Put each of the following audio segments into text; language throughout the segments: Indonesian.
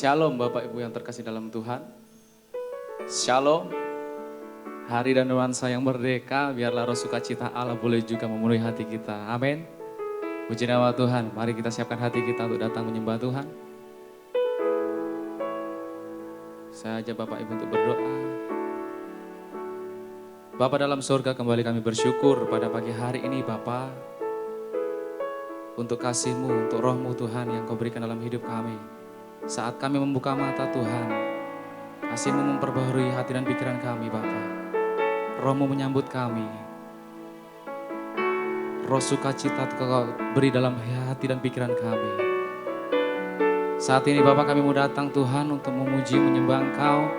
Shalom Bapak Ibu yang terkasih dalam Tuhan. Shalom. Hari dan nuansa yang merdeka, biarlah roh sukacita Allah boleh juga memenuhi hati kita. Amin. Puji nama Tuhan. Mari kita siapkan hati kita untuk datang menyembah Tuhan. Saya ajak Bapak Ibu untuk berdoa. Bapa dalam surga, kembali kami bersyukur pada pagi hari ini Bapa, untuk kasih-Mu, untuk roh-Mu Tuhan yang Kau berikan dalam hidup kami. Saat kami membuka mata Tuhan, kasih-Mu memperbaharui hati dan pikiran kami Bapa. Roh-Mu menyambut kami. Roh sukacita Kau beri dalam hati dan pikiran kami. Saat ini Bapa, kami mau datang Tuhan untuk memuji, menyembah Engkau.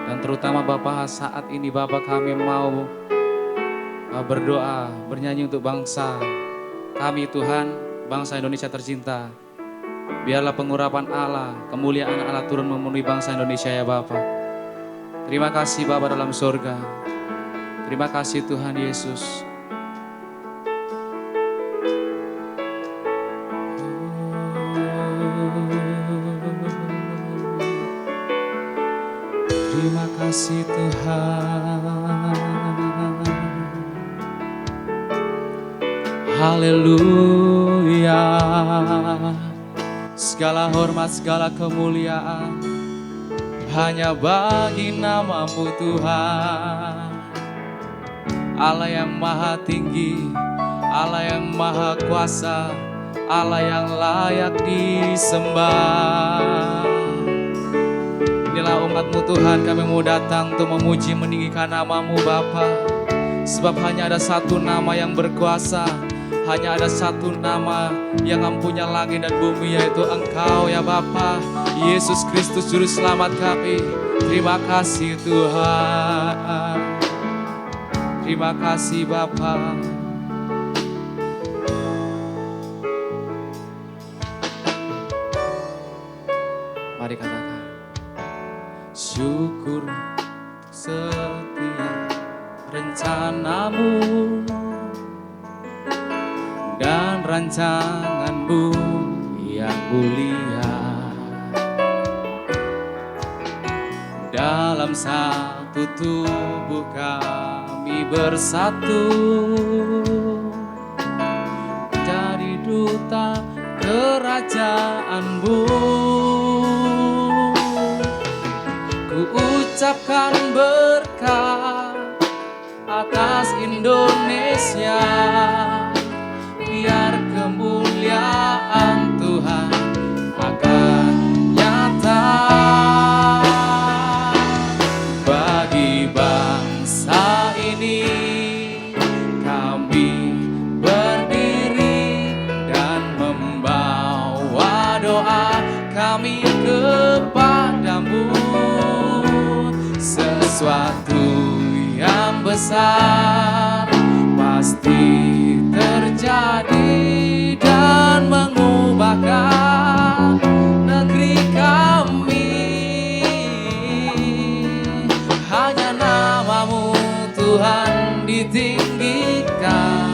Dan terutama Bapa, saat ini Bapa, kami mau berdoa, bernyanyi untuk bangsa kami Tuhan, bangsa Indonesia tercinta. Biarlah pengurapan Allah, kemuliaan Allah turun memenuhi bangsa Indonesia ya Bapa. Terima kasih Bapa dalam surga. Terima kasih Tuhan Yesus. Terima kasih Tuhan. Haleluya. Segala hormat, segala kemuliaan hanya bagi nama-Mu Tuhan. Allah yang maha tinggi, Allah yang maha kuasa, Allah yang layak disembah. Inilah umat-Mu Tuhan, kami mau datang untuk memuji, meninggikan nama-Mu Bapa. Sebab hanya ada satu nama yang berkuasa, hanya ada satu nama yang mempunyai langit dan bumi, yaitu Engkau ya Bapa, Yesus Kristus Juru Selamat kami. Terima kasih Tuhan. Terima kasih Bapa. Mari katakan, syukur setiap rencana-Mu dan rancangan-Mu yang mulia. Dalam satu tubuh kami bersatu, jadi duta kerajaan-Mu. Ku ucapkan berkat atas Indonesia, biar kemuliaan Tuhan akan nyata bagi bangsa ini. Kami berdiri dan membawa doa kami kepadamu. Sesuatu yang besar pasti terjadi dan mengubahkan negeri kami. Hanya nama-Mu Tuhan ditinggikan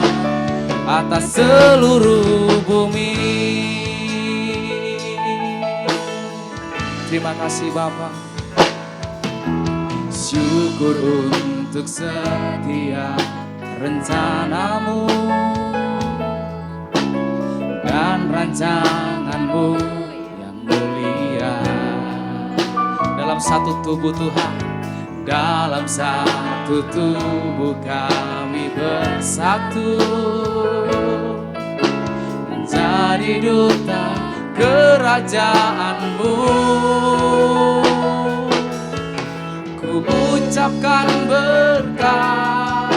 atas seluruh bumi. Terima kasih Bapa. Syukur untuk setiap rencana-Mu dan rancangan-Mu yang mulia. Dalam satu tubuh Tuhan, dalam satu tubuh kami bersatu, menjadi duta kerajaan-Mu. Ku ucapkan berkat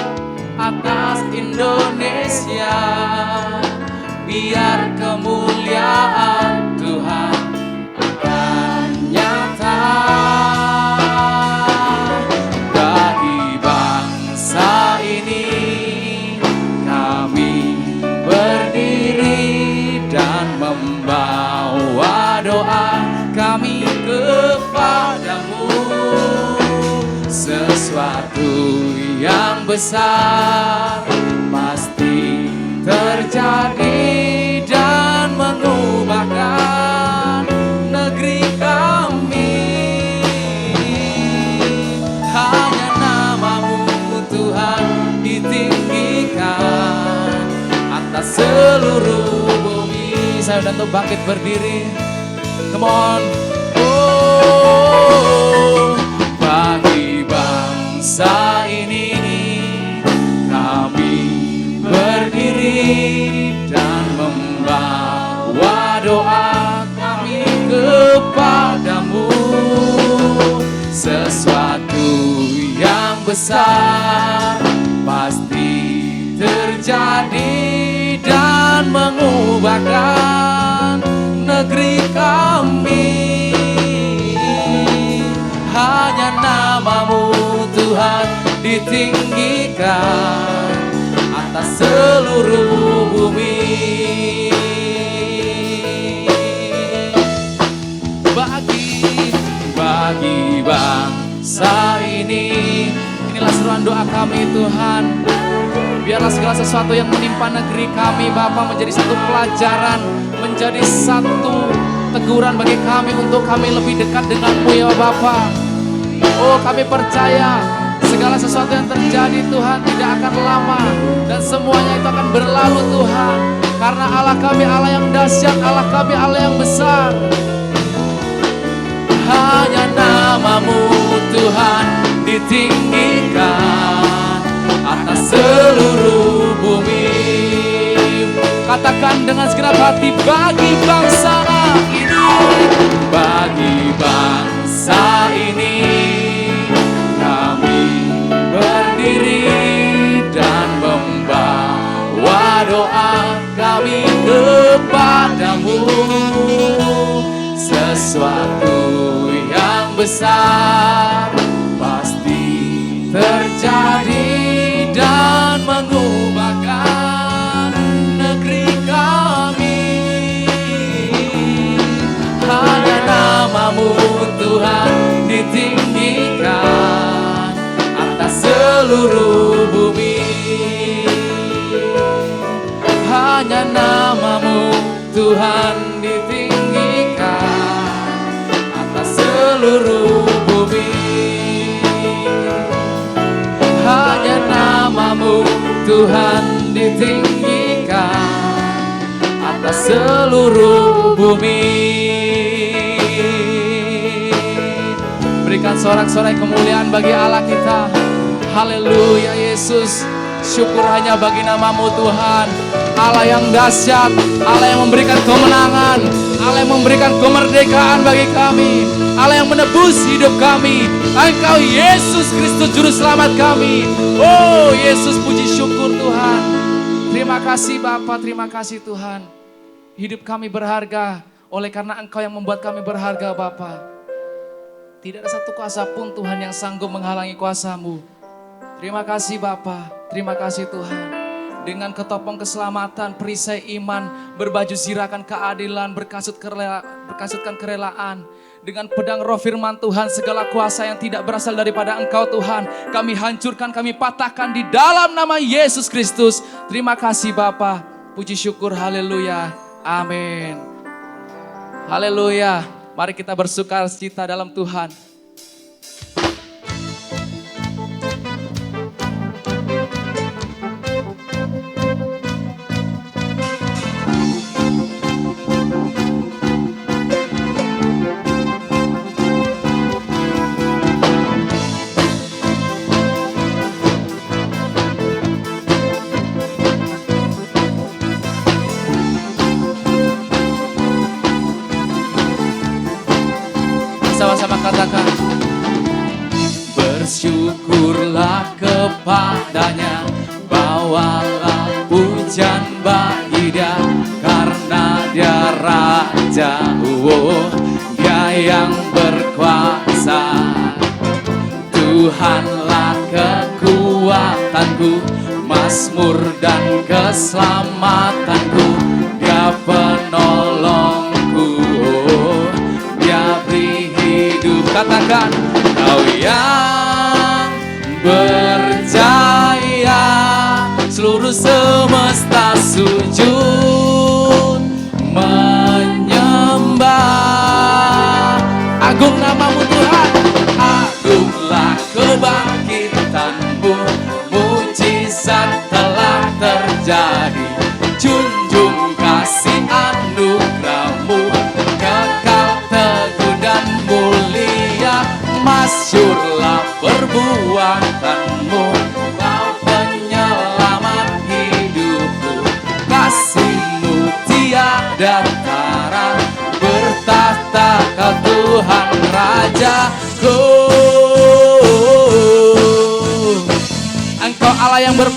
atas Indonesia, biar kemuliaan Tuhan akan nyata bagi bangsa ini. Kami berdiri dan membawa doa kami kepadamu. Sesuatu yang besar pasti terjadi dan mengubahkan negeri kami. bangkit berdiri. Come on. Oh, bagi bangsa ini kami berdiri dan membawa doa kami kepadamu. Sesuatu yang besar pasti terjadi dan mengubahkan negeri kami. Hanya namamu Tuhan ditinggikan atas seluruh bumi. Bagi bangsa ini, inilah seruan doa kami Tuhan. Biarlah segala sesuatu yang menimpa negeri kami Bapa menjadi satu pelajaran, menjadi satu teguran bagi kami untuk kami lebih dekat denganmu ya Bapa. Oh, kami percaya segala sesuatu yang terjadi Tuhan tidak akan lama dan semuanya itu akan berlalu Tuhan. Karena Allah kami Allah yang dahsyat, Allah kami Allah yang besar. Hanya namamu Tuhan ditinggikan atas seluruh bumi. Katakan dengan segenap hati, bagi bangsa ini, bagi bangsa ini kami berdiri dan membawa doa kami kepadamu. Sesuatu yang besar pasti terjadi dan mengubahkan negeri kami. Hanya namamu Tuhan ditinggikan atas seluruh bumi. Hanya namamu Tuhan ditinggikan atas seluruh bumi. Hanya namamu Tuhan ditinggikan atas seluruh bumi. Berikan sorak-sorai kemuliaan bagi Allah kita. Haleluya Yesus. Syukur hanya bagi namamu Tuhan. Allah yang dahsyat, Allah yang memberikan kemenangan, Allah yang memberikan kemerdekaan bagi kami, Allah yang menebus hidup kami. Engkau Yesus Kristus Juru Selamat kami. Oh Yesus, puji syukur Tuhan. Terima kasih Bapa, terima kasih Tuhan. Hidup kami berharga oleh karena Engkau yang membuat kami berharga Bapa. Tidak ada satu kuasa pun Tuhan yang sanggup menghalangi kuasa-Mu. Terima kasih Bapa, terima kasih Tuhan. Dengan ketopong keselamatan, perisai iman, berbaju zirakan keadilan, berkasutkan kerelaan. Dengan pedang roh firman Tuhan, segala kuasa yang tidak berasal daripada Engkau Tuhan, kami hancurkan, kami patahkan di dalam nama Yesus Kristus. Terima kasih Bapa, puji syukur, haleluya, amin. Haleluya, mari kita bersukacita dalam Tuhan. Sama-sama katakan, bersyukurlah kepadanya, bawalah pujian bagi Dia, karena Dia Raja, Dia yang berkuasa. Tuhanlah kekuatanku, Mazmur dan keselamatanku, Dia penolongku, Dia beri hidup. Katakan, Kau yang berjaya, seluruh semesta sujud menyembah. Agung namamu Tuhan, agunglah kebangkitanmu, mujizat telah terjadi, junjung kasih anugerah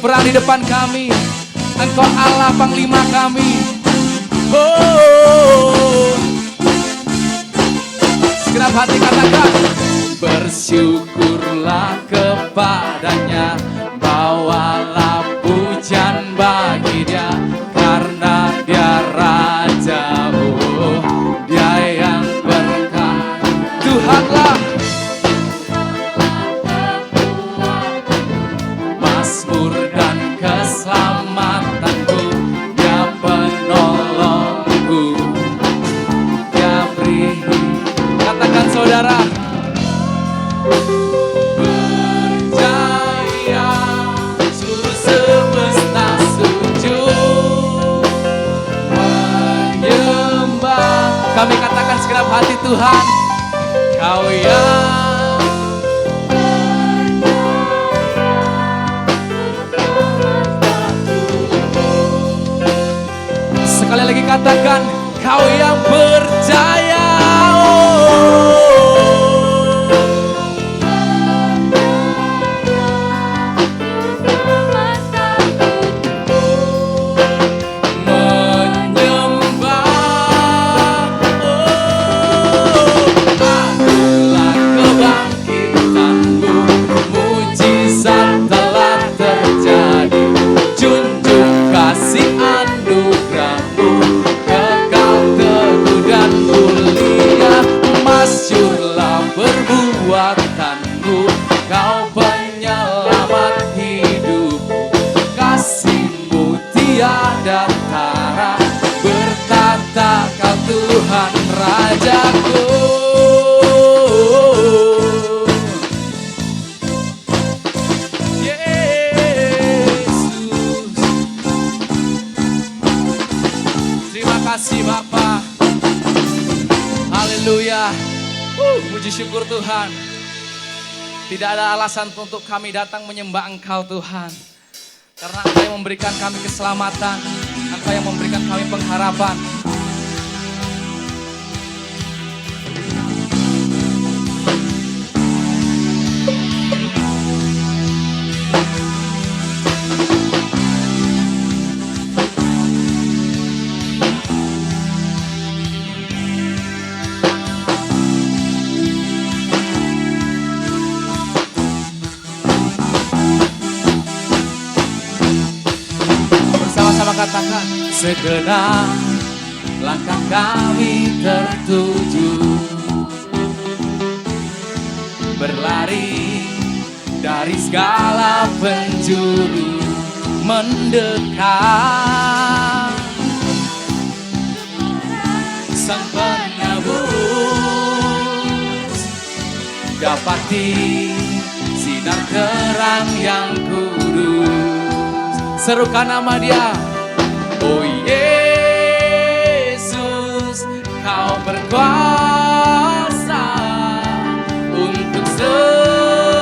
berperang di depan kami. Engkau Allah Panglima kami. Oh, segenap hati katakan, bersyukurlah kepadanya, bawalah pujian bagi Dia, karena Dia Raja, oh, Dia yang berkah. Tuhanlah Mazmur dan keselamatanku, Dia penolongku, Dia beri. Katakan saudara, berjaya seluruh semesta sujud menyembah. Kami katakan segenap hati, Tuhan, Kau yang sekali lagi katakan, Kau yang berjaya. Kau penyelamat hidupku, kasih-Mu tiada tara, bertata Kau Tuhan Rajaku. Yesus, terima kasih Bapa. Haleluya. Puji syukur Tuhan. Tidak ada alasan untuk kami datang menyembah Engkau Tuhan. Karena Engkau yang memberikan kami keselamatan, Engkau yang memberikan kami pengharapan. Katakan, segenap langkah kami tertuju, berlari dari segala penjuru, mendekat Sang Penebus, dapati sinar terang yang kudus. Serukan nama Dia. Oh Yesus, Kau berkuasa untuk selamanya.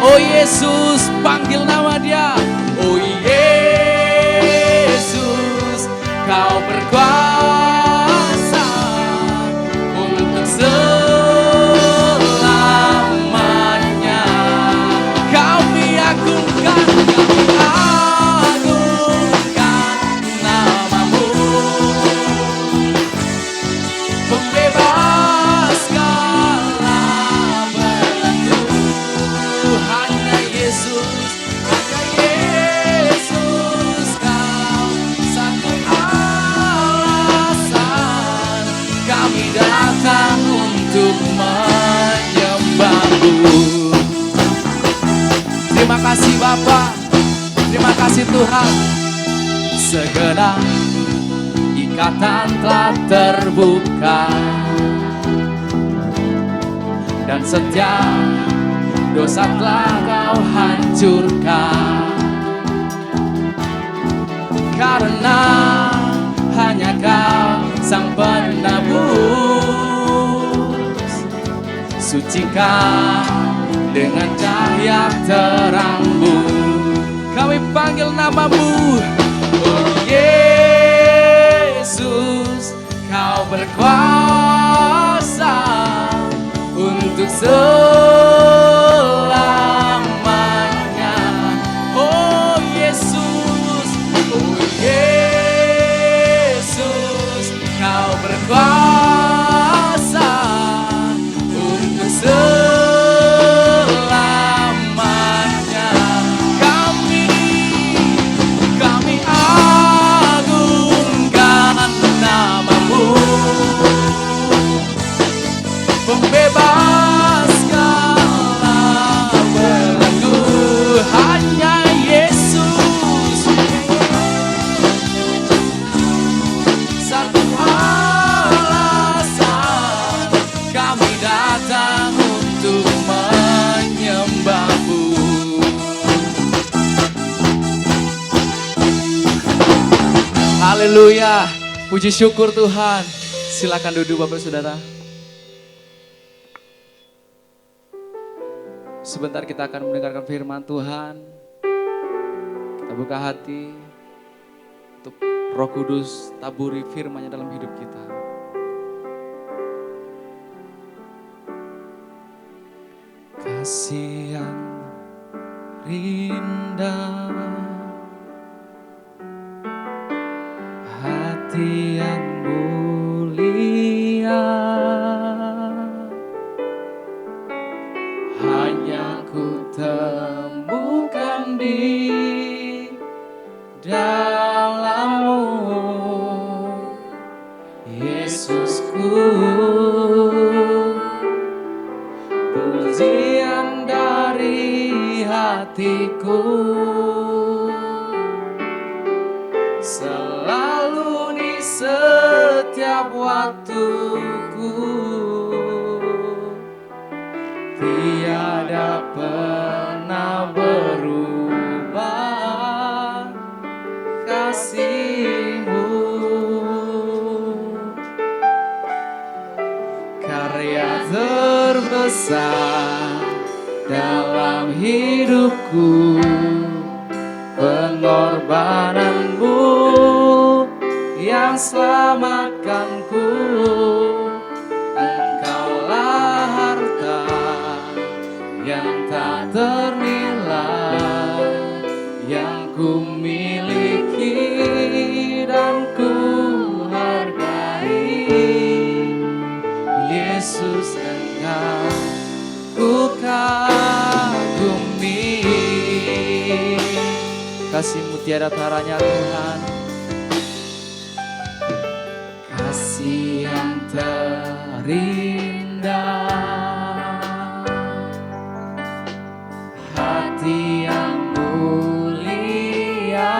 Oh Yesus, panggil nama Dia. Oh Yesus, Kau berkuasa untuk selamanya. Kami agungkan, terima kasih Bapa, terima kasih Tuhan. Segenap ikatan telah terbuka, dan setiap dosa telah Kau hancurkan. Karena hanya Kau Sang Penebus, sucikan dengan cahaya terang-Mu. Kami panggil nama-Mu. Oh Yesus, Kau berkuasa untuk selamanya. Haleluya. Puji syukur Tuhan. Silakan duduk Bapak Saudara. Sebentar kita akan mendengarkan firman Tuhan. Kita buka hati untuk Roh Kudus taburi firman-Nya dalam hidup kita. Kasih yang indah, hati yang mulia, hanya ku temukan di dalam-Mu, Yesusku. Pujian dari hatiku selalu di setiap waktuku, tiada pernah berubah kasih-Mu. Karya terbesar dalam hidupku, pengorbanan-Mu yang selamatkanku. Engkaulah harta yang tak ternilai, yang ku miliki dan ku hargai. Yesus, Engkau ku kagumi. Kasih-Mu tiada taranya Tuhan. Kasih yang terindah, hati yang mulia,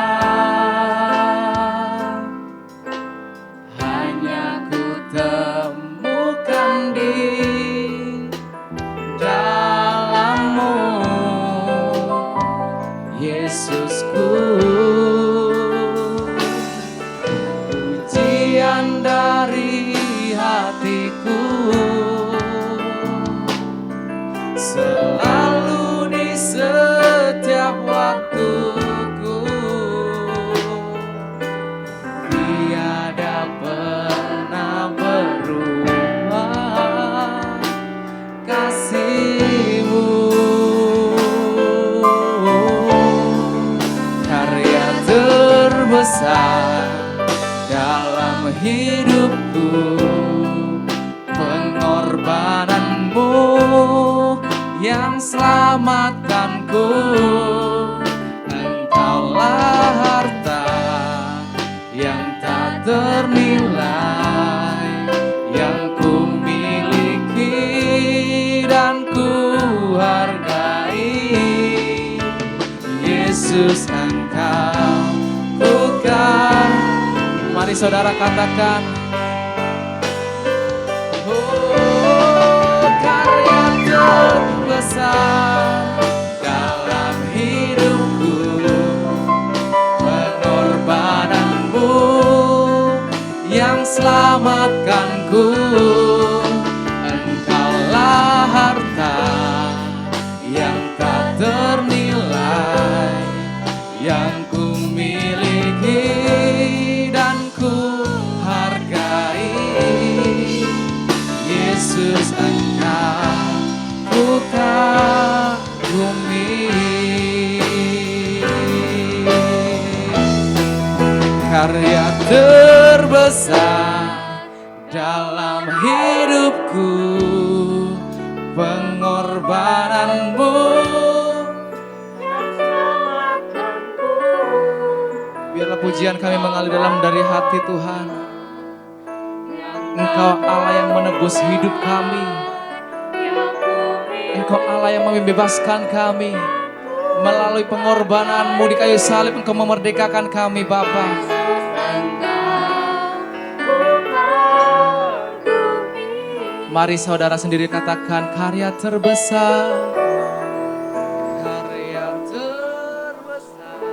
hanya ku temukan di dalam-Mu, Yesusku. Pujian dari hatiku selalu di setiap waktuku, tiada pernah berubah kasih-Mu. Karya terbesar dalam hidupku, pengorbanan-Mu yang selamatkanku. Engkaulah harta yang tak ternilai, yang ku miliki dan ku hargai. Yesus, Engkau ku kagumi. Mari saudara katakan, oh, karya terbesar dalam hidupku, pengorbanan-Mu yang selamatkanku. Engkaulah harta yang tak ternilai, yang ku miliki dan ku hargai. Yesus, Engkau ku kagumi. Karya terbesar dalam hidupku, pengorbanan-Mu yang selamatkanku. Biarlah pujian kami mengalir dalam dari hati Tuhan. Engkau Allah yang menebus hidup kami. Engkau Allah yang membebaskan kami. Melalui pengorbanan-Mu di kayu salib, Engkau memerdekakan kami, Bapa. Mari saudara sendiri katakan, karya terbesar, karya terbesar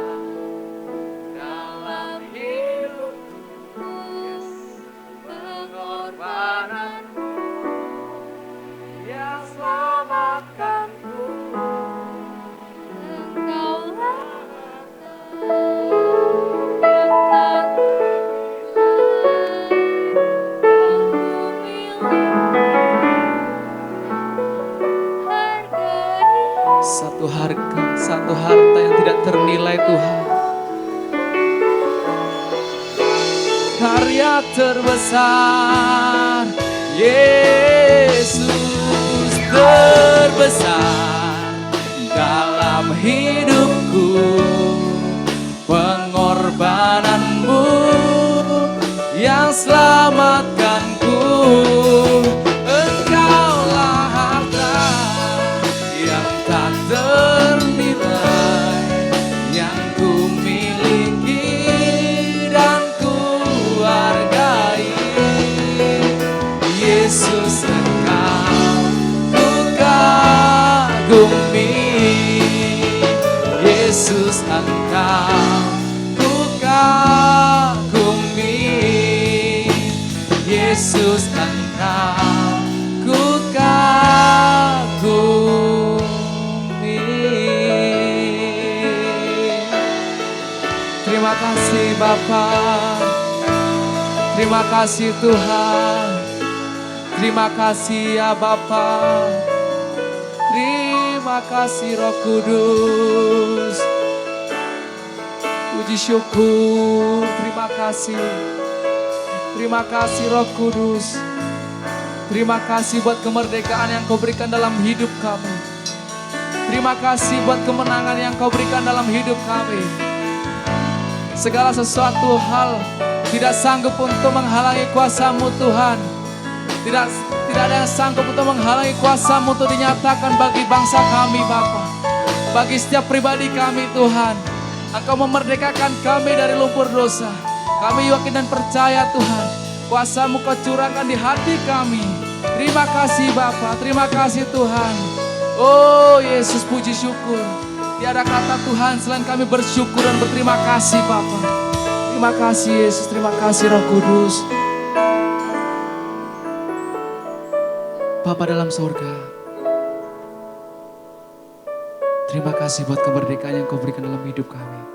dalam hidup. karya terbesar. Yesus terbesar dalam hidupku, pengorbananmu yang selamatkanku. Engkaulah harta yang tak ternilai, yang ku miliki dan ku hargai. Yesus, Engkau ku kagumi. Yesus, Engkau ku kagumi. Yesus, Engkau ku kagumi. Terima kasih Bapa, terima kasih Tuhan, terima kasih ya Bapa, terima kasih Roh Kudus. Puji syukur, terima kasih. Terima kasih Roh Kudus. Terima kasih buat kemerdekaan yang Kau berikan dalam hidup kami. Terima kasih buat kemenangan yang Kau berikan dalam hidup kami. Segala sesuatu hal tidak sanggup untuk menghalangi kuasa-Mu Tuhan. Tidak ada yang sanggup untuk menghalangi kuasa-Mu untuk dinyatakan bagi bangsa kami Bapa. Bagi setiap pribadi kami Tuhan. Engkau memerdekakan kami dari lumpur dosa. Kami yakin dan percaya Tuhan, kuasa-Mu Kau curahkan di hati kami. Terima kasih Bapa, terima kasih Tuhan. Oh Yesus, puji syukur. Tiada kata Tuhan selain kami bersyukur dan berterima kasih Bapa. Terima kasih Yesus, terima kasih Roh Kudus. Bapa dalam surga, terima kasih buat kemerdekaan yang Kau berikan dalam hidup kami.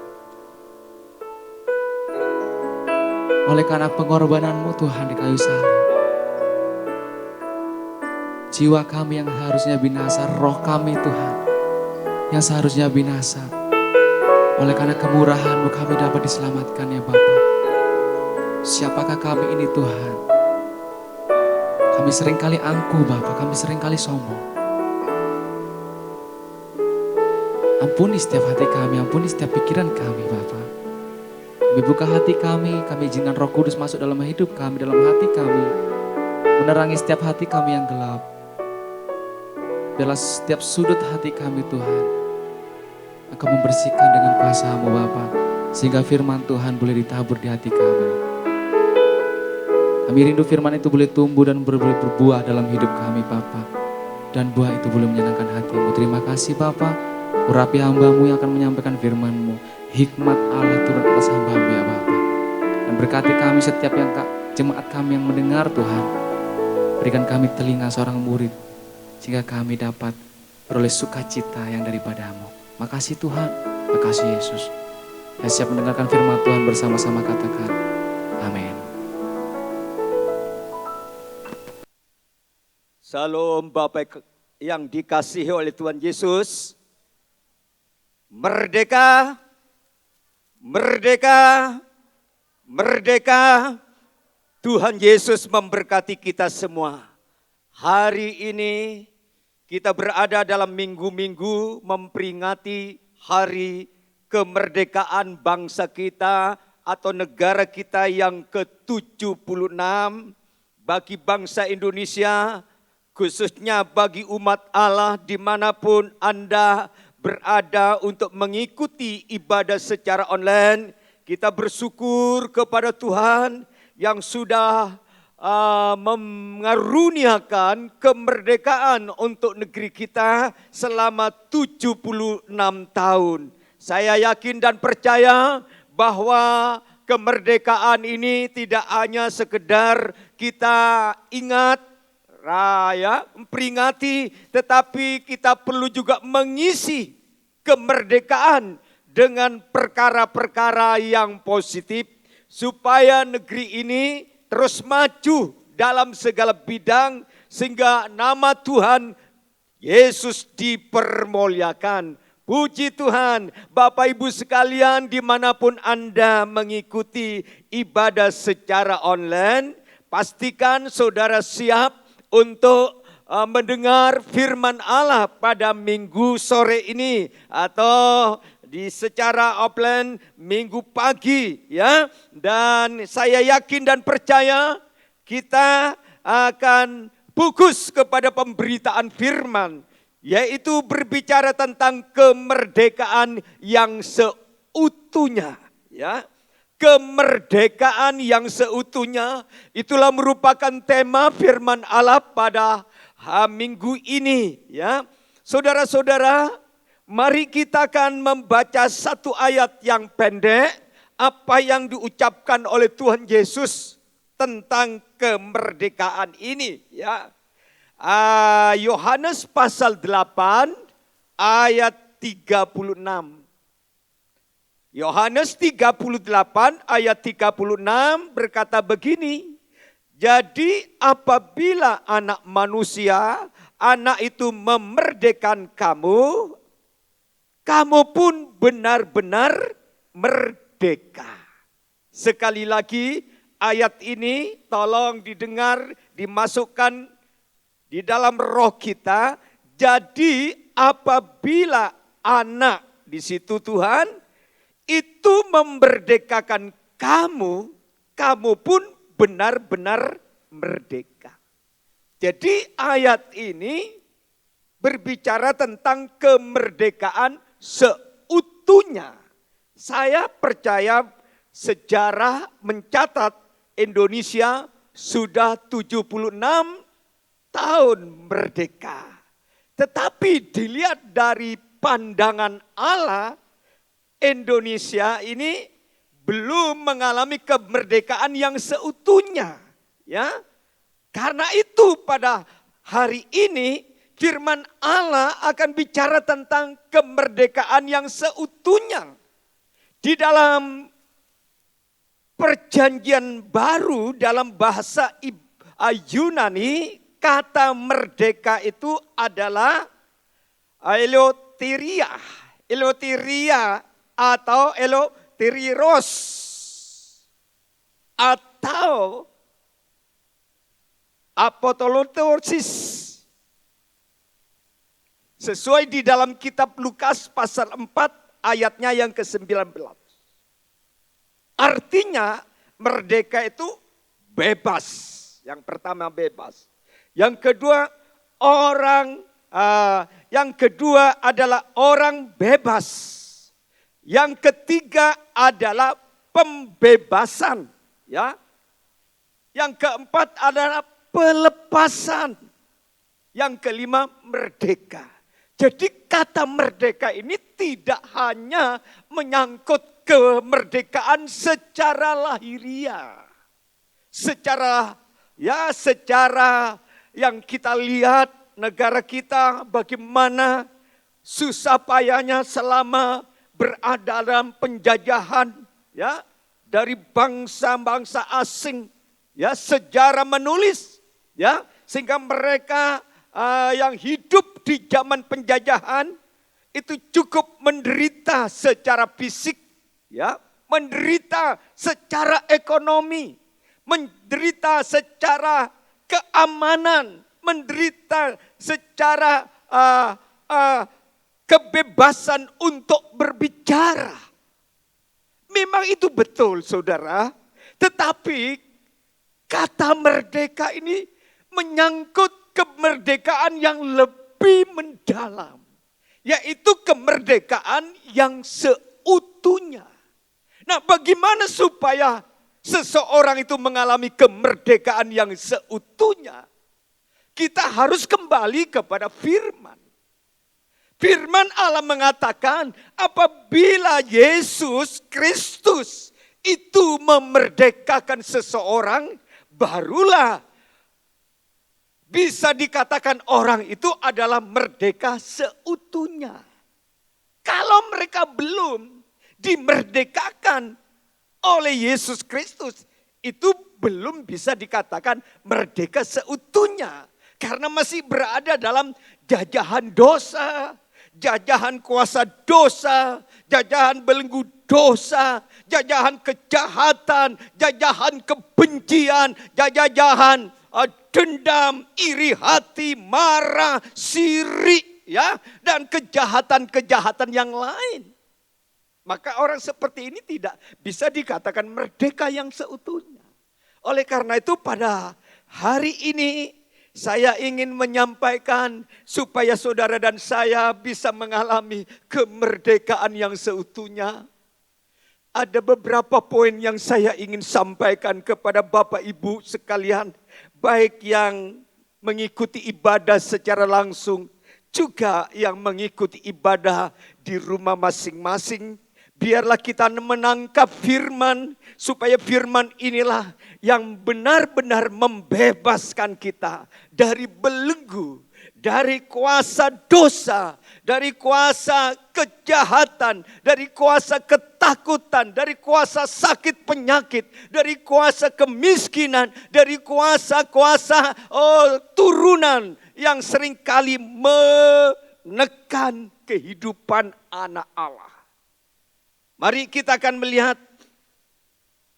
Oleh karena pengorbanan-Mu Tuhan di kayu salib, jiwa kami yang harusnya binasa, roh kami Tuhan yang seharusnya binasa, oleh karena kemurahan-Mu kami dapat diselamatkan ya Bapa. Siapakah kami ini Tuhan? Kami seringkali angkuh Bapa, kami seringkali sombong. Ampuni setiap hati kami, ampuni setiap pikiran kami Bapa. Kami buka hati kami izinkan Roh Kudus masuk dalam hidup kami, dalam hati kami. Menerangi setiap hati kami yang gelap. Biarlah setiap sudut hati kami Tuhan, Engkau membersihkan dengan kuasa-Mu Bapa, sehingga firman Tuhan boleh ditabur di hati kami. Kami rindu firman itu boleh tumbuh dan berbuah dalam hidup kami Bapa. Dan buah itu boleh menyenangkan hati-Mu. Terima kasih Bapa, urapi hamba-Mu yang akan menyampaikan firman-Mu. Hikmat Allah turun atas hamba-Mu ya Bapa. Dan berkati kami setiap yang jemaat kami yang mendengar Tuhan. Berikan kami telinga seorang murid, sehingga kami dapat beroleh sukacita yang daripada-Mu. Makasih Tuhan, makasih Yesus. Saya siap mendengarkan firman Tuhan bersama-sama, katakan amin. Salam Bapak yang dikasihi oleh Tuhan Yesus. Merdeka, merdeka, merdeka. Tuhan Yesus memberkati kita semua. Hari ini kita berada dalam minggu-minggu memperingati hari kemerdekaan bangsa kita atau negara kita yang ke-76. Bagi bangsa Indonesia, khususnya bagi umat Allah dimanapun Anda berada untuk mengikuti ibadah secara online. Kita bersyukur kepada Tuhan yang sudah mengaruniakan kemerdekaan untuk negeri kita selama 76 tahun. Saya yakin dan percaya bahwa kemerdekaan ini tidak hanya sekedar kita ingat, raya, memperingati, tetapi kita perlu juga mengisi kemerdekaan dengan perkara-perkara yang positif supaya negeri ini terus maju dalam segala bidang sehingga nama Tuhan Yesus dipermuliakan. Puji Tuhan, Bapak Ibu sekalian dimanapun Anda mengikuti ibadah secara online, pastikan saudara siap untuk mendengar firman Allah pada minggu sore ini atau secara offline minggu pagi ya. Dan saya yakin dan percaya kita akan fokus kepada pemberitaan firman, yaitu berbicara tentang kemerdekaan yang seutuhnya, ya. Kemerdekaan yang seutuhnya itulah merupakan tema firman Allah pada minggu ini, ya. Saudara-saudara, mari kita akan membaca satu ayat yang pendek apa yang diucapkan oleh Tuhan Yesus tentang kemerdekaan ini, ya. Yohanes pasal 8 ayat 36. Yohanes 38 ayat 36 berkata begini, jadi apabila anak manusia, anak itu memerdekakan kamu, kamu pun benar-benar merdeka. Sekali lagi ayat ini tolong didengar, dimasukkan di dalam roh kita. Jadi apabila anak di situ Tuhan itu memerdekakan kamu, kamu pun benar-benar merdeka. Jadi ayat ini berbicara tentang kemerdekaan seutuhnya. Saya percaya sejarah mencatat Indonesia sudah 76 tahun merdeka. Tetapi dilihat dari pandangan Allah, Indonesia ini belum mengalami kemerdekaan yang seutuhnya, ya. Karena itu pada hari ini firman Allah akan bicara tentang kemerdekaan yang seutuhnya. Di dalam Perjanjian Baru dalam bahasa Yunani, kata merdeka itu adalah eleuteria. Eleuteria atau eleuteriros. Atau apotolotosis. Sesuai di dalam kitab Lukas pasal 4 ayatnya yang ke-19. Artinya merdeka itu bebas. Yang pertama bebas. Yang kedua adalah orang bebas. Yang ketiga adalah pembebasan, ya. Yang keempat adalah pelepasan. Yang kelima merdeka. Jadi kata merdeka ini tidak hanya menyangkut kemerdekaan secara lahiriah. Secara yang kita lihat negara kita bagaimana susah payahnya selama berada dalam penjajahan, ya, dari bangsa-bangsa asing, ya. Sejarah menulis, ya, sehingga mereka yang hidup di zaman penjajahan itu cukup menderita secara fisik, ya, menderita secara ekonomi, menderita secara keamanan, menderita secara kebebasan untuk berbicara. Memang itu betul, saudara. Tetapi kata merdeka ini menyangkut kemerdekaan yang lebih mendalam, yaitu kemerdekaan yang seutuhnya. Nah, bagaimana supaya seseorang itu mengalami kemerdekaan yang seutuhnya? Kita harus kembali kepada firman. Firman Allah mengatakan apabila Yesus Kristus itu memerdekakan seseorang, barulah bisa dikatakan orang itu adalah merdeka seutuhnya. Kalau mereka belum dimerdekakan oleh Yesus Kristus, itu belum bisa dikatakan merdeka seutuhnya. Karena masih berada dalam jajahan dosa, jajahan kuasa dosa, jajahan belenggu dosa, jajahan kejahatan, jajahan kebencian, jajahan dendam, iri hati, marah, sirik, ya, dan kejahatan-kejahatan yang lain. Maka orang seperti ini tidak bisa dikatakan merdeka yang seutuhnya. Oleh karena itu pada hari ini saya ingin menyampaikan supaya saudara dan saya bisa mengalami kemerdekaan yang seutuhnya. Ada beberapa poin yang saya ingin sampaikan kepada Bapak Ibu sekalian. Baik yang mengikuti ibadah secara langsung, juga yang mengikuti ibadah di rumah masing-masing. Biarlah kita menangkap firman, supaya firman inilah yang benar-benar membebaskan kita dari belenggu, dari kuasa dosa, dari kuasa kejahatan, dari kuasa ketakutan, dari kuasa sakit penyakit, dari kuasa kemiskinan, dari kuasa-kuasa turunan yang seringkali menekan kehidupan anak Allah. Mari kita akan melihat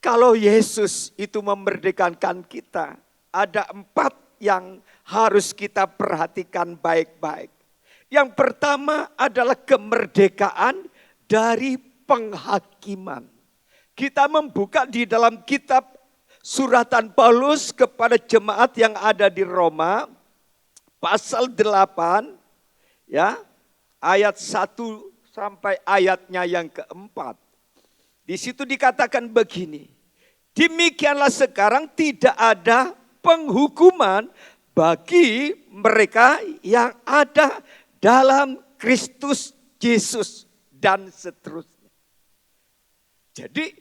kalau Yesus itu memerdekakan kita. Ada 4 yang harus kita perhatikan baik-baik. Yang pertama adalah kemerdekaan dari penghakiman. Kita membuka di dalam kitab suratan Paulus kepada jemaat yang ada di Roma. Pasal 8 ya, ayat 1 sampai ayatnya yang keempat. Di situ dikatakan begini. Demikianlah sekarang tidak ada penghukuman bagi mereka yang ada dalam Kristus Yesus dan seterusnya. Jadi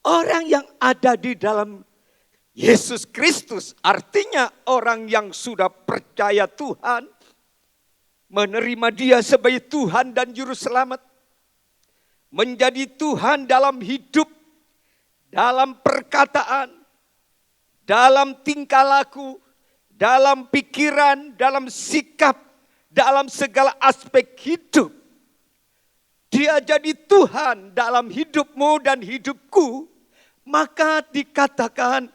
orang yang ada di dalam Yesus Kristus artinya orang yang sudah percaya Tuhan, menerima Dia sebagai Tuhan dan Juru Selamat, menjadi Tuhan dalam hidup, dalam perkataan, dalam tingkah laku, dalam pikiran, dalam sikap, dalam segala aspek hidup. Dia jadi Tuhan dalam hidupmu dan hidupku, maka dikatakan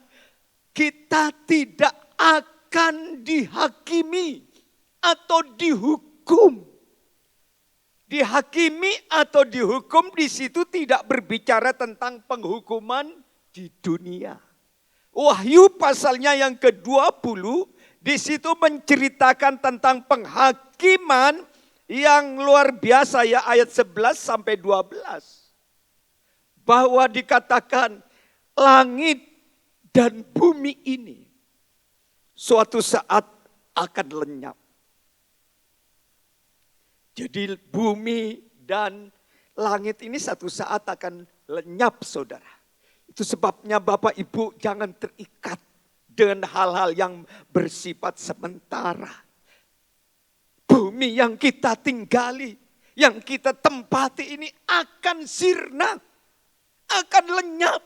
kita tidak akan dihakimi atau dihukum. Dihakimi atau dihukum di situ tidak berbicara tentang penghukuman di dunia. Wahyu pasalnya yang ke-20 di situ menceritakan tentang penghakiman yang luar biasa ya, ayat 11 sampai 12. Bahwa dikatakan langit dan bumi ini suatu saat akan lenyap. Jadi bumi dan langit ini satu saat akan lenyap, saudara. Itu sebabnya Bapak Ibu jangan terikat dengan hal-hal yang bersifat sementara. Bumi yang kita tinggali, yang kita tempati ini akan sirna, akan lenyap.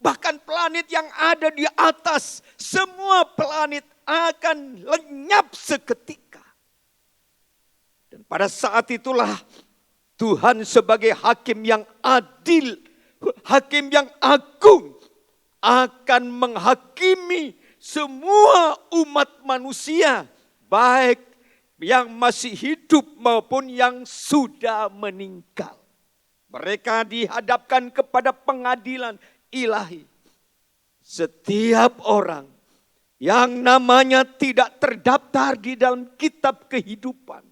Bahkan planet yang ada di atas, semua planet akan lenyap seketika. Dan pada saat itulah Tuhan sebagai hakim yang adil, hakim yang agung akan menghakimi semua umat manusia, baik yang masih hidup maupun yang sudah meninggal. Mereka dihadapkan kepada pengadilan ilahi. Setiap orang yang namanya tidak terdaftar di dalam kitab kehidupan,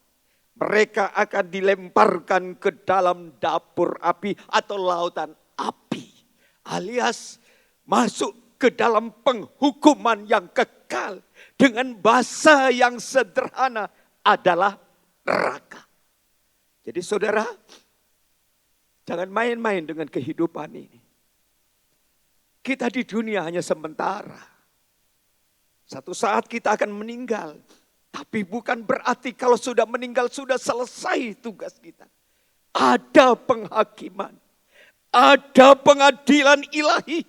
mereka akan dilemparkan ke dalam dapur api atau lautan api. Alias masuk ke dalam penghukuman yang kekal. Dengan bahasa yang sederhana adalah neraka. Jadi saudara, jangan main-main dengan kehidupan ini. Kita di dunia hanya sementara. Satu saat kita akan meninggal. Tapi bukan berarti kalau sudah meninggal sudah selesai tugas kita. Ada penghakiman. Ada pengadilan ilahi.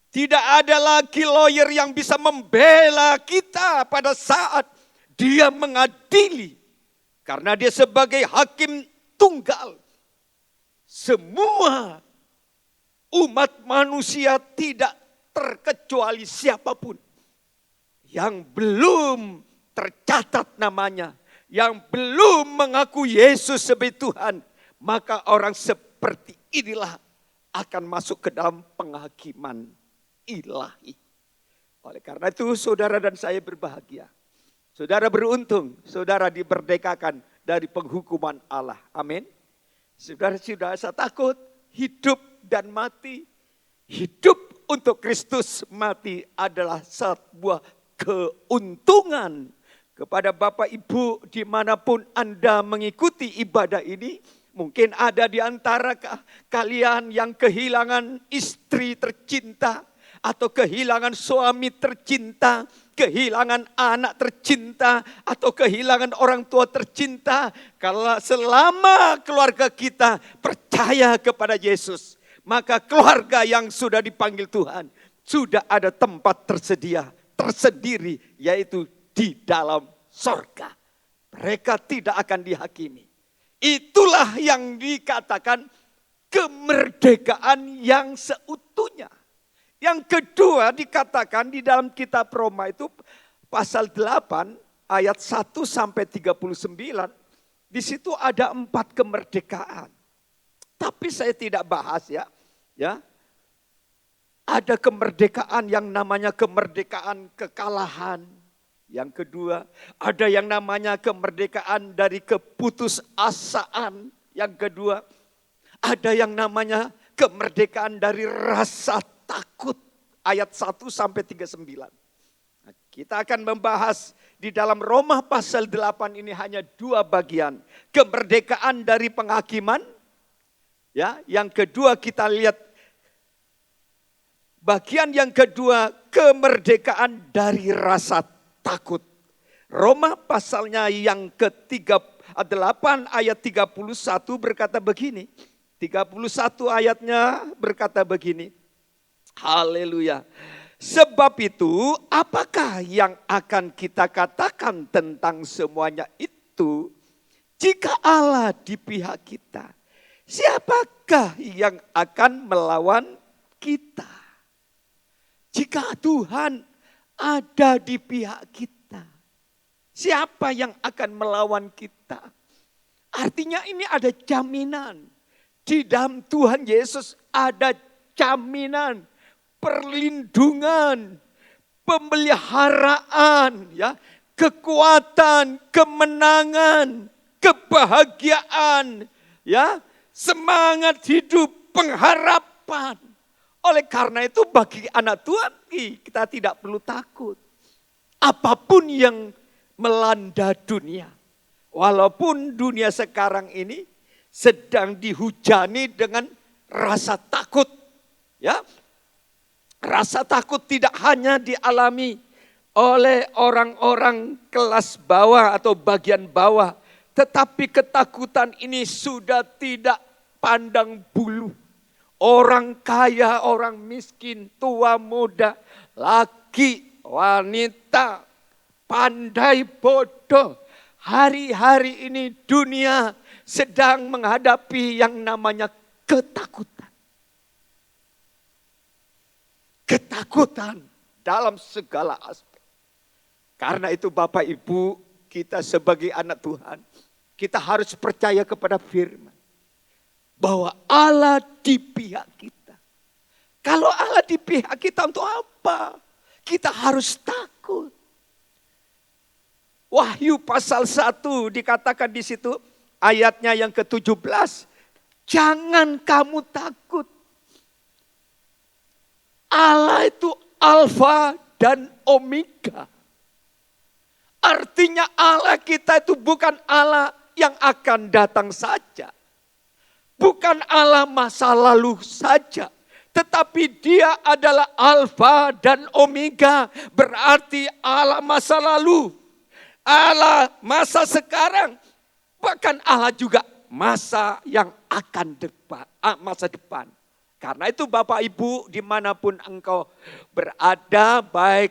Tidak ada lagi lawyer yang bisa membela kita pada saat dia mengadili. Karena dia sebagai hakim tunggal. Semua umat manusia tidak terkecuali siapapun yang belum tercatat namanya, yang belum mengaku Yesus sebagai Tuhan, maka orang seperti inilah akan masuk ke dalam penghakiman ilahi. Oleh karena itu saudara dan saya berbahagia. Saudara beruntung, saudara diberdekakan dari penghukuman Allah. Amin. Saudara sudah saya takut hidup dan mati. Hidup untuk Kristus, mati adalah sebuah keuntungan. Kepada Bapak Ibu dimanapun Anda mengikuti ibadah ini, mungkin ada di antara kalian yang kehilangan istri tercinta, atau kehilangan suami tercinta, kehilangan anak tercinta, atau kehilangan orang tua tercinta. Kalau selama keluarga kita percaya kepada Yesus, maka keluarga yang sudah dipanggil Tuhan, sudah ada tempat tersedia, tersendiri, yaitu di dalam sorga. Mereka tidak akan dihakimi. Itulah yang dikatakan kemerdekaan yang seutuhnya. Yang kedua dikatakan di dalam kitab Roma itu pasal 8 ayat 1 sampai 39. Di situ ada 4 kemerdekaan. Tapi saya tidak bahas ya. Ada kemerdekaan yang namanya kemerdekaan kekalahan. Yang kedua, ada yang namanya kemerdekaan dari keputusasaan. Yang kedua, ada yang namanya kemerdekaan dari rasa takut, ayat 1 sampai 39. Nah, kita akan membahas di dalam Roma pasal 8 ini hanya 2 bagian. Kemerdekaan dari penghakiman, ya. Yang kedua kita lihat bagian yang kedua, kemerdekaan dari rasa takut. Roma pasalnya yang ke-8 ayat 31 berkata begini. 31 ayatnya berkata begini. Haleluya. Sebab itu, apakah yang akan kita katakan tentang semuanya itu? Jika Allah di pihak kita, siapakah yang akan melawan kita? Jika Tuhan ada di pihak kita, siapa yang akan melawan kita? Artinya ini ada jaminan. Di dalam Tuhan Yesus ada jaminan, perlindungan, pemeliharaan, ya, kekuatan, kemenangan, kebahagiaan, ya, semangat hidup, pengharapan. Oleh karena itu bagi anak Tuhan kita tidak perlu takut. Apapun yang melanda dunia, walaupun dunia sekarang ini sedang dihujani dengan rasa takut, ya. Rasa takut tidak hanya dialami oleh orang-orang kelas bawah atau bagian bawah, tetapi ketakutan ini sudah tidak pandang bulu. Orang kaya, orang miskin, tua, muda, laki, wanita, pandai, bodoh. Hari-hari ini dunia sedang menghadapi yang namanya ketakutan. Ketakutan dalam segala aspek. Karena itu Bapak Ibu, kita sebagai anak Tuhan, kita harus percaya kepada firman. Bahwa Allah di pihak kita. Kalau Allah di pihak kita untuk apa? Kita harus takut. Wahyu pasal 1 dikatakan di situ, ayatnya yang ke-17. Jangan kamu takut. Allah itu Alfa dan Omega. Artinya Allah kita itu bukan Allah yang akan datang saja. Bukan Allah masa lalu saja. Tetapi dia adalah Alfa dan Omega. Berarti Allah masa lalu. Allah masa sekarang. Bahkan Allah juga masa yang akan masa depan. Karena itu Bapak Ibu dimanapun engkau berada, baik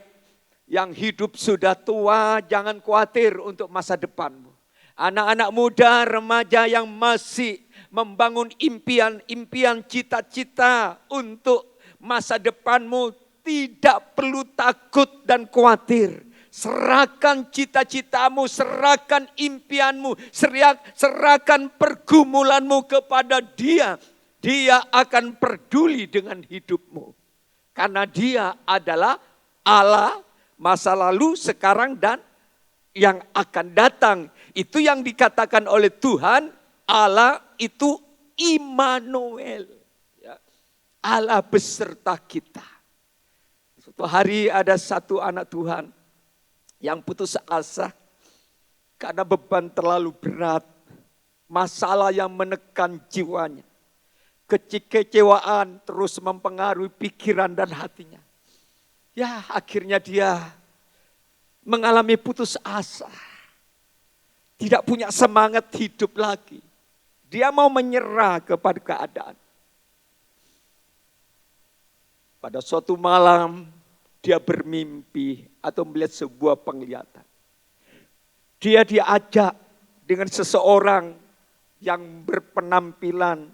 yang hidup sudah tua, jangan khawatir untuk masa depanmu. Anak-anak muda, remaja yang masih membangun impian-impian, cita-cita untuk masa depanmu, tidak perlu takut dan khawatir. Serahkan cita-citamu, serahkan impianmu, serahkan pergumulanmu kepada Dia. Dia akan peduli dengan hidupmu. Karena Dia adalah Allah masa lalu, sekarang, dan yang akan datang. Itu yang dikatakan oleh Tuhan, Allah itu Immanuel. Ya. Allah beserta kita. Suatu hari ada satu anak Tuhan yang putus asa karena beban terlalu berat. Masalah yang menekan jiwanya. Kekecewaan terus mempengaruhi pikiran dan hatinya. Ya, akhirnya dia mengalami putus asa. Tidak punya semangat hidup lagi. Dia mau menyerah kepada keadaan. Pada suatu malam dia bermimpi atau melihat sebuah penglihatan. Dia diajak dengan seseorang yang berpenampilan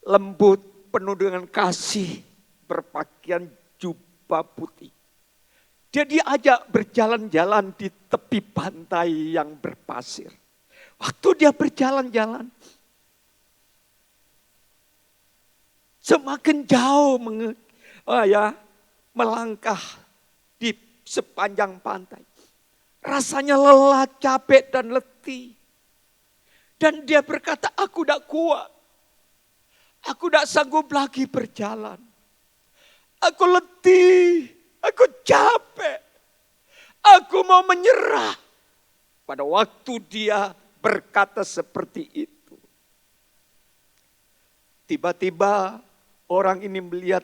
lembut, penuh dengan kasih, berpakaian jubah putih. Dia diajak berjalan-jalan di tepi pantai yang berpasir. Waktu dia berjalan-jalan, semakin jauh melangkah di sepanjang pantai. Rasanya lelah, capek, dan letih. Dan dia berkata, aku tidak kuat. Aku tidak sanggup lagi berjalan. Aku letih, aku capek. Aku mau menyerah. Pada waktu dia berkata seperti itu, tiba-tiba orang ini melihat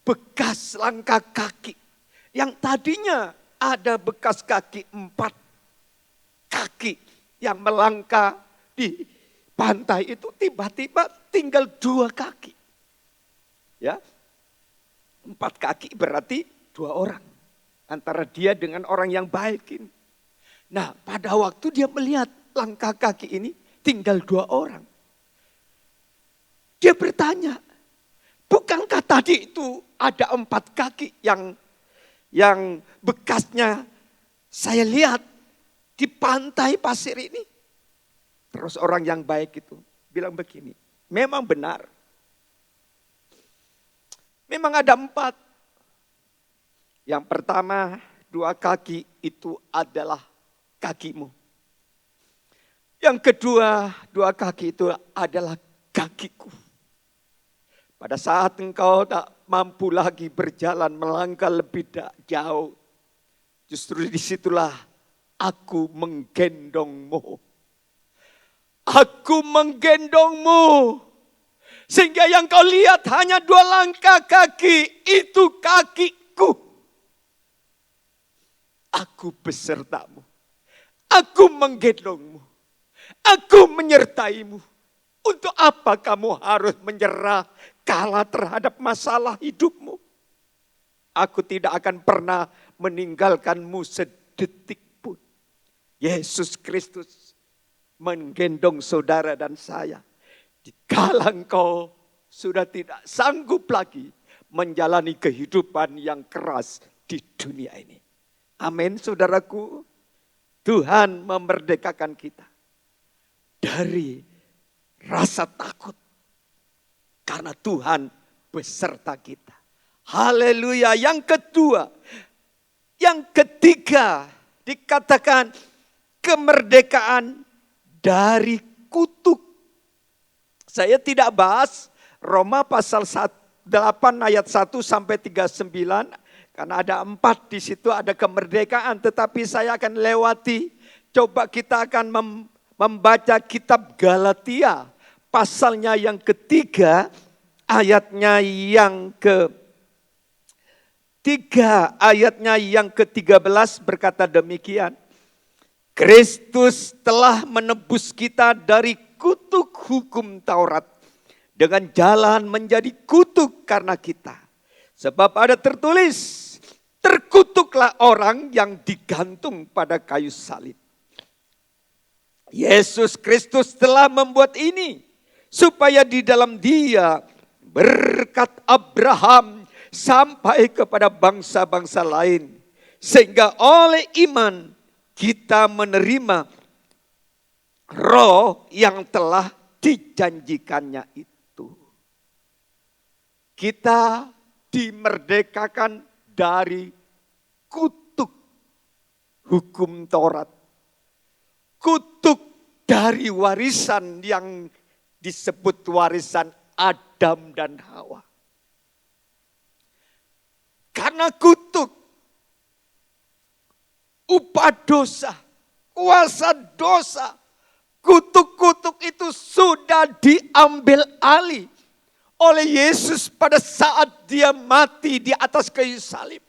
bekas langkah kaki. Yang tadinya ada bekas kaki 4 kaki yang melangkah di pantai itu, tiba-tiba tinggal 2 kaki. Ya, 4 kaki berarti 2 orang. Antara dia dengan orang yang baik ini. Nah, pada waktu dia melihat langkah kaki ini tinggal 2 orang. Dia bertanya, bukankah tadi itu ada 4 kaki yang bekasnya saya lihat di pantai pasir ini? Terus orang yang baik itu bilang begini, memang benar. Memang ada 4. Yang pertama, 2 kaki itu adalah kakimu. Yang kedua, 2 kaki itu adalah kakiku. Pada saat engkau tak mampu lagi berjalan melangkah lebih jauh, justru disitulah aku menggendongmu. Aku menggendongmu. Sehingga yang kau lihat hanya 2 langkah kaki, itu kakiku. Aku besertamu. Aku menggendongmu. Aku menyertaimu. Untuk apa kamu harus menyerah kalah terhadap masalah hidupmu? Aku tidak akan pernah meninggalkanmu sedetik pun. Yesus Kristus menggendong saudara dan saya. Dikala engkau sudah tidak sanggup lagi menjalani kehidupan yang keras di dunia ini. Amin, saudaraku. Tuhan memerdekakan kita dari rasa takut. Karena Tuhan beserta kita. Haleluya. Yang kedua. Yang ketiga dikatakan kemerdekaan dari kutuk. Saya tidak bahas Roma pasal 8 ayat 1 sampai 39. Karena ada 4 di situ, ada kemerdekaan. Tetapi saya akan lewati. Coba kita akan membaca kitab Galatia. Pasalnya yang ketiga, ayatnya yang ke-13 berkata demikian. Kristus telah menebus kita dari kutuk hukum Taurat. Dengan jalan menjadi kutuk karena kita. Sebab ada tertulis, terkutuklah orang yang digantung pada kayu salib. Yesus Kristus telah membuat ini supaya di dalam Dia berkat Abraham sampai kepada bangsa-bangsa lain, sehingga oleh iman kita menerima roh yang telah dijanjikannya itu. Kita dimerdekakan dari kutuk hukum Taurat. Kutuk dari warisan yang disebut warisan Adam dan Hawa. Karena kutuk, upah dosa, kuasa dosa, kutuk-kutuk itu sudah diambil alih oleh Yesus pada saat Dia mati di atas kayu salib.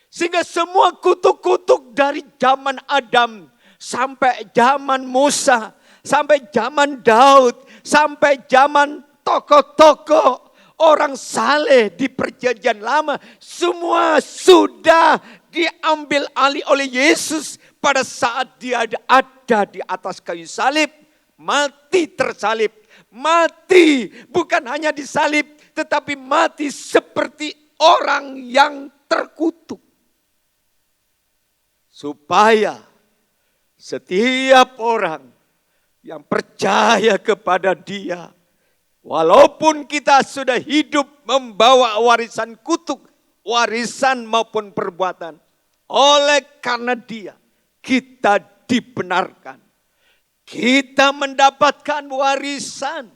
Sehingga semua kutuk-kutuk dari zaman Adam sampai zaman Musa, sampai zaman Daud, sampai zaman tokoh-tokoh orang saleh di perjanjian lama, semua sudah diambil alih oleh Yesus pada saat Dia ada di atas kayu salib, mati tersalib. Mati bukan hanya disalib, tetapi mati seperti orang yang terkutuk. Supaya setiap orang yang percaya kepada Dia, walaupun kita sudah hidup membawa warisan kutuk, warisan maupun perbuatan, oleh karena Dia kita dibenarkan. Kita mendapatkan warisan.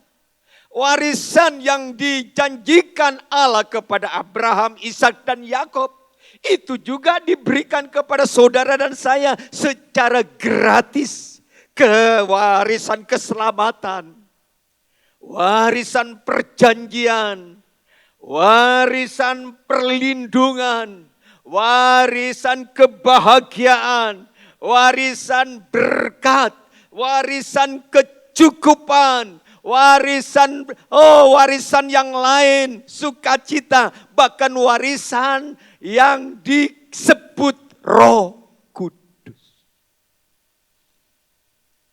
Warisan yang dijanjikan Allah kepada Abraham, Ishak dan Yakub. Itu juga diberikan kepada saudara dan saya secara gratis. Warisan keselamatan. Warisan perjanjian. Warisan perlindungan. Warisan kebahagiaan. Warisan berkat. Warisan kecukupan, warisan yang lain, sukacita, bahkan warisan yang disebut Roh Kudus.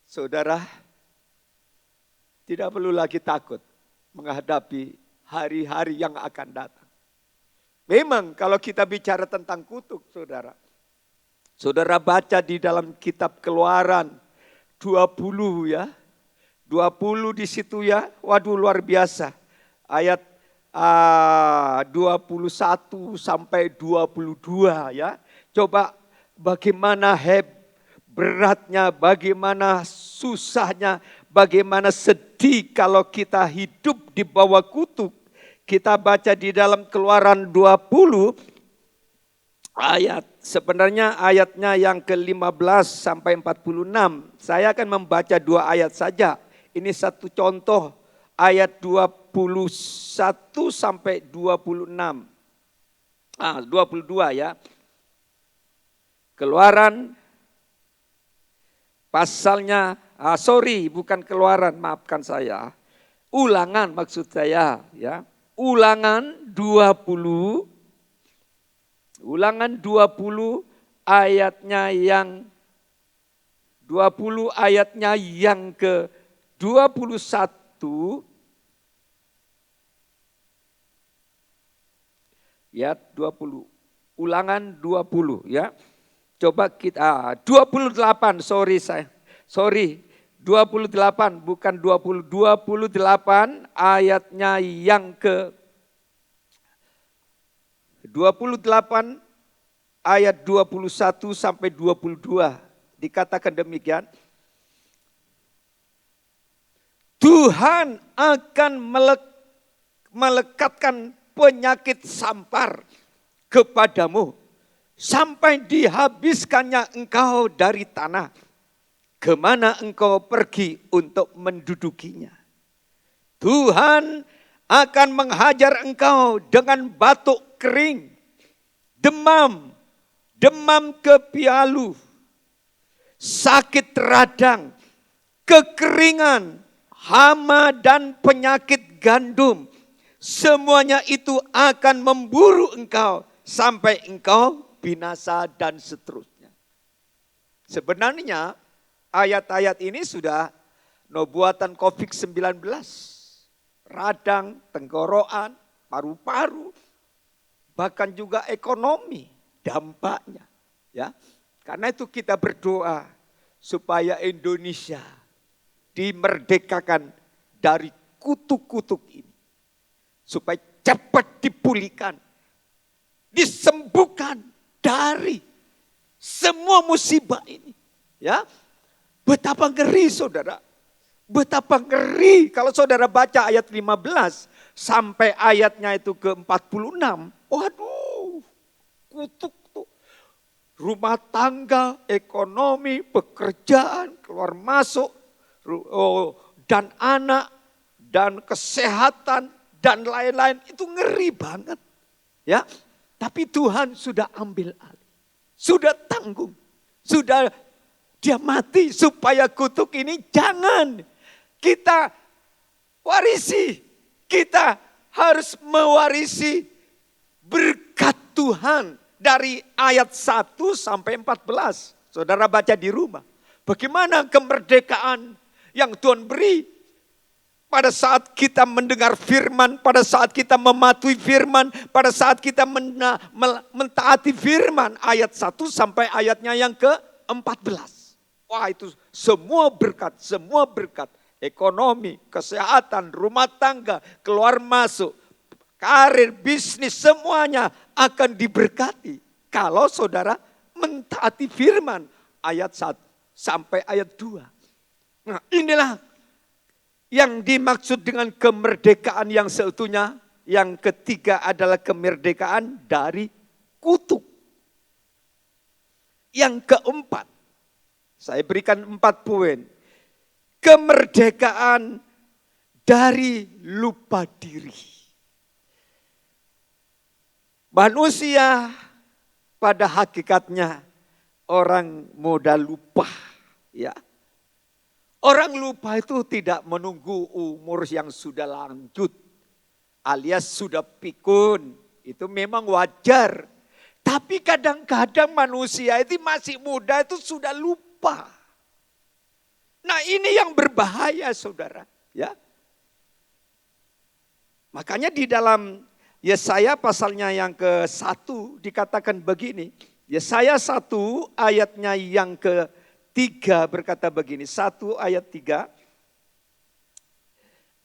Saudara, tidak perlu lagi takut menghadapi hari-hari yang akan datang. Memang kalau kita bicara tentang kutuk, saudara baca di dalam kitab Keluaran 20 ya. 20 di situ ya. Waduh luar biasa. Ayat 21 sampai 22 ya. Coba bagaimana beratnya, bagaimana susahnya, bagaimana sedih kalau kita hidup di bawah kutuk. Kita baca di dalam Keluaran 20 ayat, sebenarnya ayatnya yang ke-15 sampai 46. Saya akan membaca 2 ayat saja. Ini satu contoh ayat 21 sampai 26. 22 ya. Keluaran pasalnya, bukan Keluaran, maafkan saya. Ulangan maksud saya ya. Ulangan 20 ayatnya yang 20 ayatnya yang ke-21 ya, 20. Ulangan 20 ya. Coba kita 28, 28 bukan 20, 28 ayatnya yang ke 28 ayat 21 sampai 22 dikatakan demikian. Tuhan akan melekatkan penyakit sampar kepadamu sampai dihabiskannya engkau dari tanah kemana engkau pergi untuk mendudukinya. Tuhan akan menghajar engkau dengan batuk kering, demam kepialu, sakit radang, kekeringan, hama dan penyakit gandum. Semuanya itu akan memburu engkau sampai engkau binasa dan seterusnya. Sebenarnya ayat-ayat ini sudah nubuatan COVID-19. Radang, tenggorokan, paru-paru, bahkan juga ekonomi dampaknya. Ya, karena itu kita berdoa supaya Indonesia dimerdekakan dari kutuk-kutuk ini. Supaya cepat dipulihkan, disembuhkan dari semua musibah ini. Ya, betapa ngeri saudara. Betapa ngeri kalau saudara baca ayat 15 sampai ayatnya itu ke 46. Waduh, kutuk tuh. Rumah tangga, ekonomi, pekerjaan, keluar masuk, dan anak, dan kesehatan, dan lain-lain. Itu ngeri banget. Ya, tapi Tuhan sudah ambil alih. Sudah tanggung. Sudah dia mati supaya kutuk ini jangan kita warisi. Kita harus mewarisi berkat Tuhan dari ayat 1 sampai 14. Saudara baca di rumah. Bagaimana kemerdekaan yang Tuhan beri pada saat kita mendengar firman, pada saat kita mematuhi firman, pada saat kita mentaati firman. Ayat 1 sampai ayatnya yang ke-14. Wah, itu semua berkat, semua berkat. Ekonomi, kesehatan, rumah tangga, keluar masuk, karir, bisnis, semuanya akan diberkati. Kalau saudara mentaati firman ayat 1 sampai ayat 2. Nah, inilah yang dimaksud dengan kemerdekaan yang seutuhnya. Yang ketiga adalah kemerdekaan dari kutuk. Yang keempat, saya berikan 4 poin. Kemerdekaan dari lupa diri. Manusia pada hakikatnya orang mudah lupa, ya. Orang lupa itu tidak menunggu umur yang sudah lanjut alias sudah pikun. Itu memang wajar. Tapi kadang-kadang manusia itu masih muda itu sudah lupa. Nah, ini yang berbahaya saudara, ya. Makanya di dalam Yesaya pasalnya yang ke-1 dikatakan begini. Yesaya 1 ayatnya yang ke-3 berkata begini. 1 ayat 3.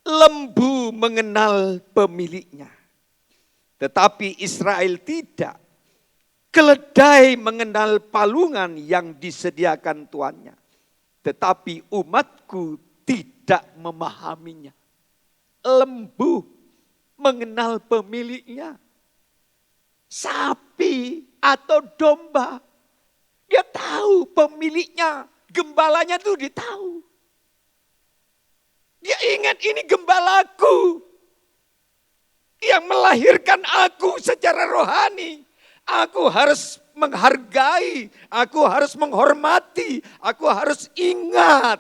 Lembu mengenal pemiliknya, tetapi Israel tidak. Keledai mengenal palungan yang disediakan tuannya, tetapi umatku tidak memahaminya. Lembu mengenal pemiliknya. Sapi atau domba, dia tahu pemiliknya. Gembalanya tuh dia tahu. Dia ingat ini gembalaku yang melahirkan aku secara rohani. Aku harus menghargai, aku harus menghormati, aku harus ingat.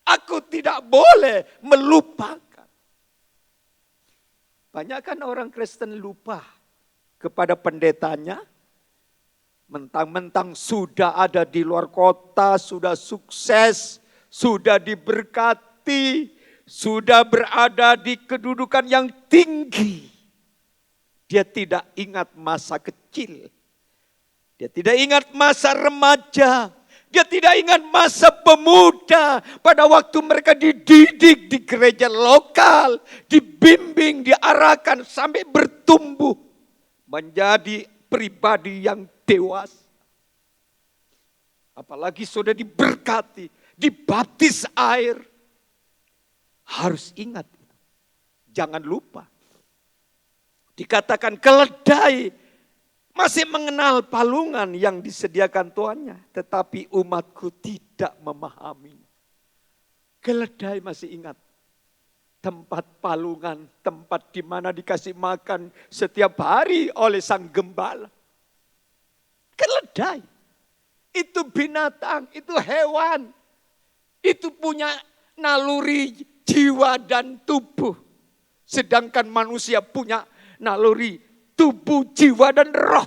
Aku tidak boleh melupakan. Banyak kan orang Kristen lupa kepada pendetanya. Mentang-mentang sudah ada di luar kota, sudah sukses, sudah diberkati, sudah berada di kedudukan yang tinggi. Dia tidak ingat masa kecil. Dia tidak ingat masa remaja. Dia tidak ingat masa pemuda. Pada waktu mereka dididik di gereja lokal. Dibimbing, diarahkan sampai bertumbuh. Menjadi pribadi yang dewasa. Apalagi sudah diberkati. Dibaptis air. Harus ingat. Jangan lupa. Dikatakan keledai masih mengenal palungan yang disediakan tuannya. Tetapi umatku tidak memahaminya. Keledai masih ingat. Tempat palungan, tempat di mana dikasih makan setiap hari oleh sang gembala. Keledai. Itu binatang, itu hewan. Itu punya naluri jiwa dan tubuh. Sedangkan manusia punya naluri tubuh, jiwa, dan roh.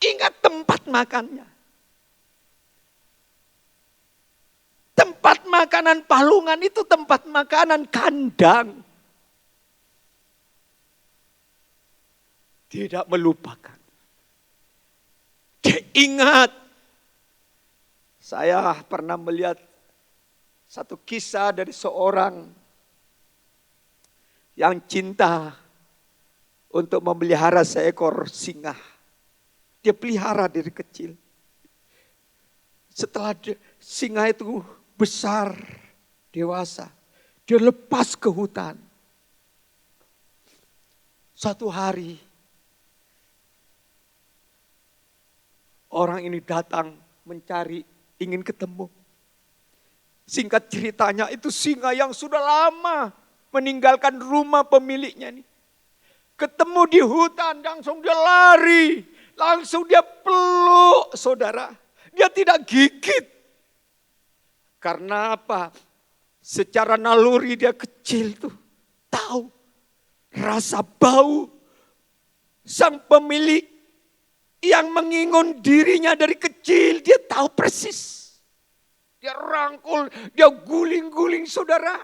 Ingat tempat makannya. Tempat makanan palungan itu tempat makanan kandang. Tidak melupakan. Dia ingat. Saya pernah melihat satu kisah dari seorang yang cinta untuk memelihara seekor singa. Dia pelihara dari kecil. Setelah singa itu besar, dewasa, dia lepas ke hutan. Suatu hari, orang ini datang mencari, ingin ketemu. Singkat ceritanya, itu singa yang sudah lama meninggalkan rumah pemiliknya nih. Ketemu di hutan, langsung dia lari, langsung dia peluk, saudara. Dia tidak gigit. Karena apa? Secara naluri dia kecil tuh, tahu rasa bau sang pemilik yang mengingun dirinya dari kecil, dia tahu persis. Dia rangkul, dia guling-guling, saudara.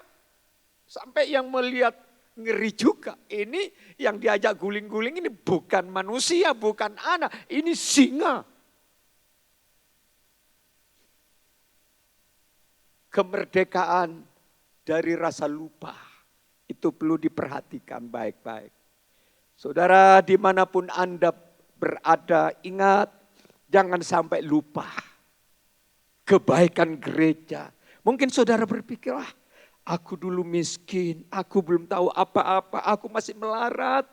Sampai yang melihat ngeri juga. Ini yang diajak guling-guling ini bukan manusia, bukan anak, ini singa. Kemerdekaan dari rasa lupa itu perlu diperhatikan baik-baik. Saudara, dimanapun Anda berada, ingat jangan sampai lupa kebaikan gereja. Mungkin saudara berpikir, aku dulu miskin, aku belum tahu apa-apa, aku masih melarat,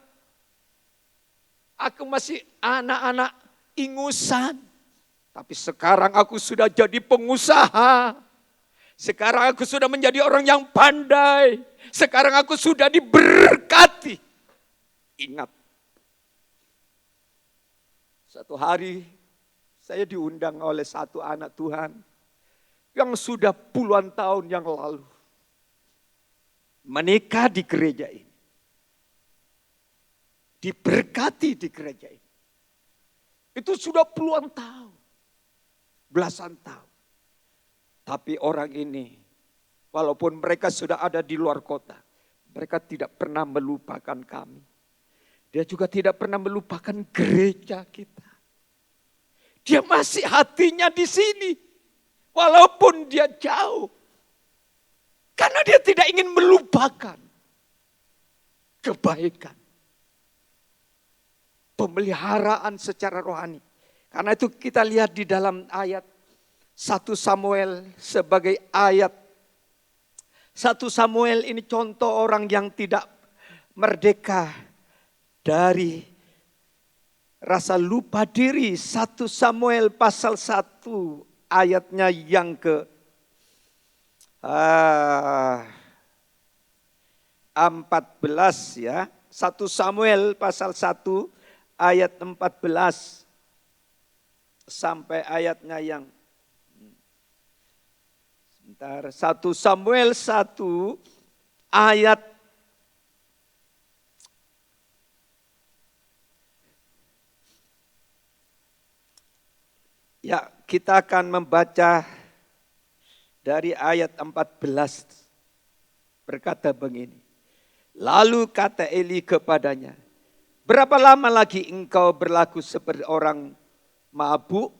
aku masih anak-anak ingusan. Tapi sekarang aku sudah jadi pengusaha. Sekarang aku sudah menjadi orang yang pandai. Sekarang aku sudah diberkati. Ingat. Satu hari saya diundang oleh satu anak Tuhan yang sudah puluhan tahun yang lalu menikah di gereja ini. Diberkati di gereja ini. Itu sudah puluhan tahun. Belasan tahun. Tapi orang ini, walaupun mereka sudah ada di luar kota, mereka tidak pernah melupakan kami. Dia juga tidak pernah melupakan gereja kita. Dia masih hatinya di sini, walaupun dia jauh. Karena dia tidak ingin melupakan kebaikan. Pemeliharaan secara rohani. Karena itu kita lihat di dalam ayat 1 Samuel sebagai ayat. 1 Samuel ini contoh orang yang tidak merdeka dari rasa lupa diri. 1 Samuel pasal 1 ayatnya yang ke 14 ya. 1 Samuel pasal 1 ayat 14 sampai ayatnya yang 1 Samuel 1 ayat ya, kita akan membaca dari ayat 14. Berkata begini. Lalu kata Eli kepadanya, berapa lama lagi engkau berlaku seperti orang mabuk?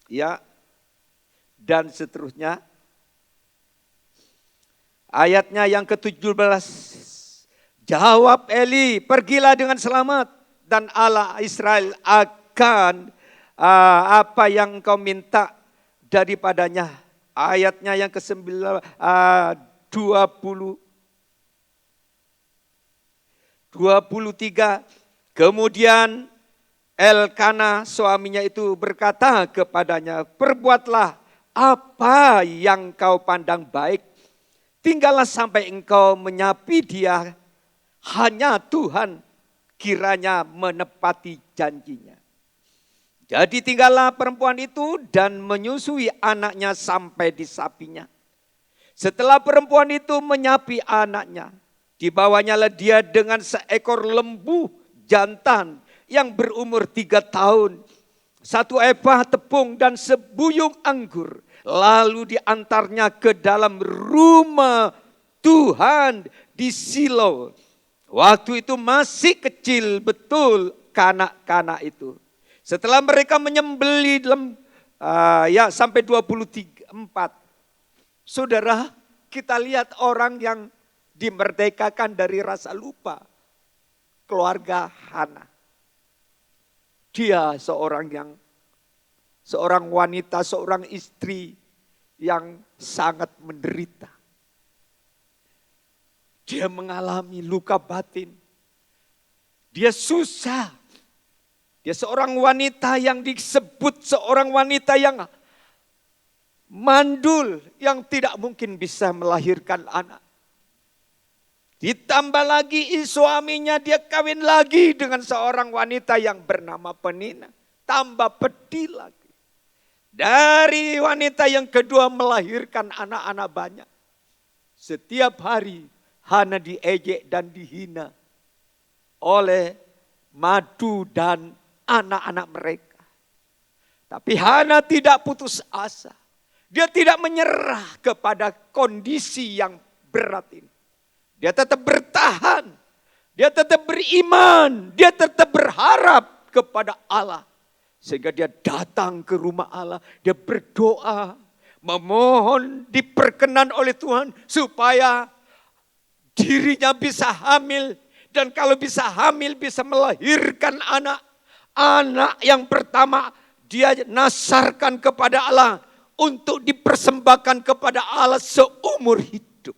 Ya, dan seterusnya. Ayatnya yang ke-17. Jawab Eli, pergilah dengan selamat dan Allah Israel akan apa yang engkau minta daripadanya. Ayatnya yang ke-23. Kemudian Elkana suaminya itu berkata kepadanya, perbuatlah apa yang kau pandang baik. Tinggallah sampai engkau menyapi dia. Hanya Tuhan kiranya menepati janjinya. Jadi tinggallah perempuan itu dan menyusui anaknya sampai disapinya. Setelah perempuan itu menyapi anaknya, dibawanyalah dia dengan seekor lembu jantan yang berumur 3 tahun, 1 epah tepung dan sebuyung anggur. Lalu diantarnya ke dalam rumah Tuhan di Silo. Waktu itu masih kecil betul kanak-kanak itu. Setelah mereka menyembelih sampai 24. Saudara, kita lihat orang yang dimerdekakan dari rasa lupa. Keluarga Hana. Dia seorang wanita, seorang istri yang sangat menderita. Dia mengalami luka batin. Dia susah. Dia seorang wanita yang disebut seorang wanita yang mandul, yang tidak mungkin bisa melahirkan anak. Ditambah lagi suaminya dia kawin lagi dengan seorang wanita yang bernama Penina. Tambah pedih lagi. Dari wanita yang kedua melahirkan anak-anak banyak. Setiap hari Hana diejek dan dihina oleh Madu dan anak-anak mereka. Tapi Hana tidak putus asa. Dia tidak menyerah kepada kondisi yang berat ini. Dia tetap bertahan. Dia tetap beriman. Dia tetap berharap kepada Allah. Sehingga dia datang ke rumah Allah. Dia berdoa. Memohon diperkenan oleh Tuhan. Supaya dirinya bisa hamil. Dan kalau bisa hamil bisa melahirkan anak. Anak yang pertama dia nasarkan kepada Allah. Untuk dipersembahkan kepada Allah seumur hidup.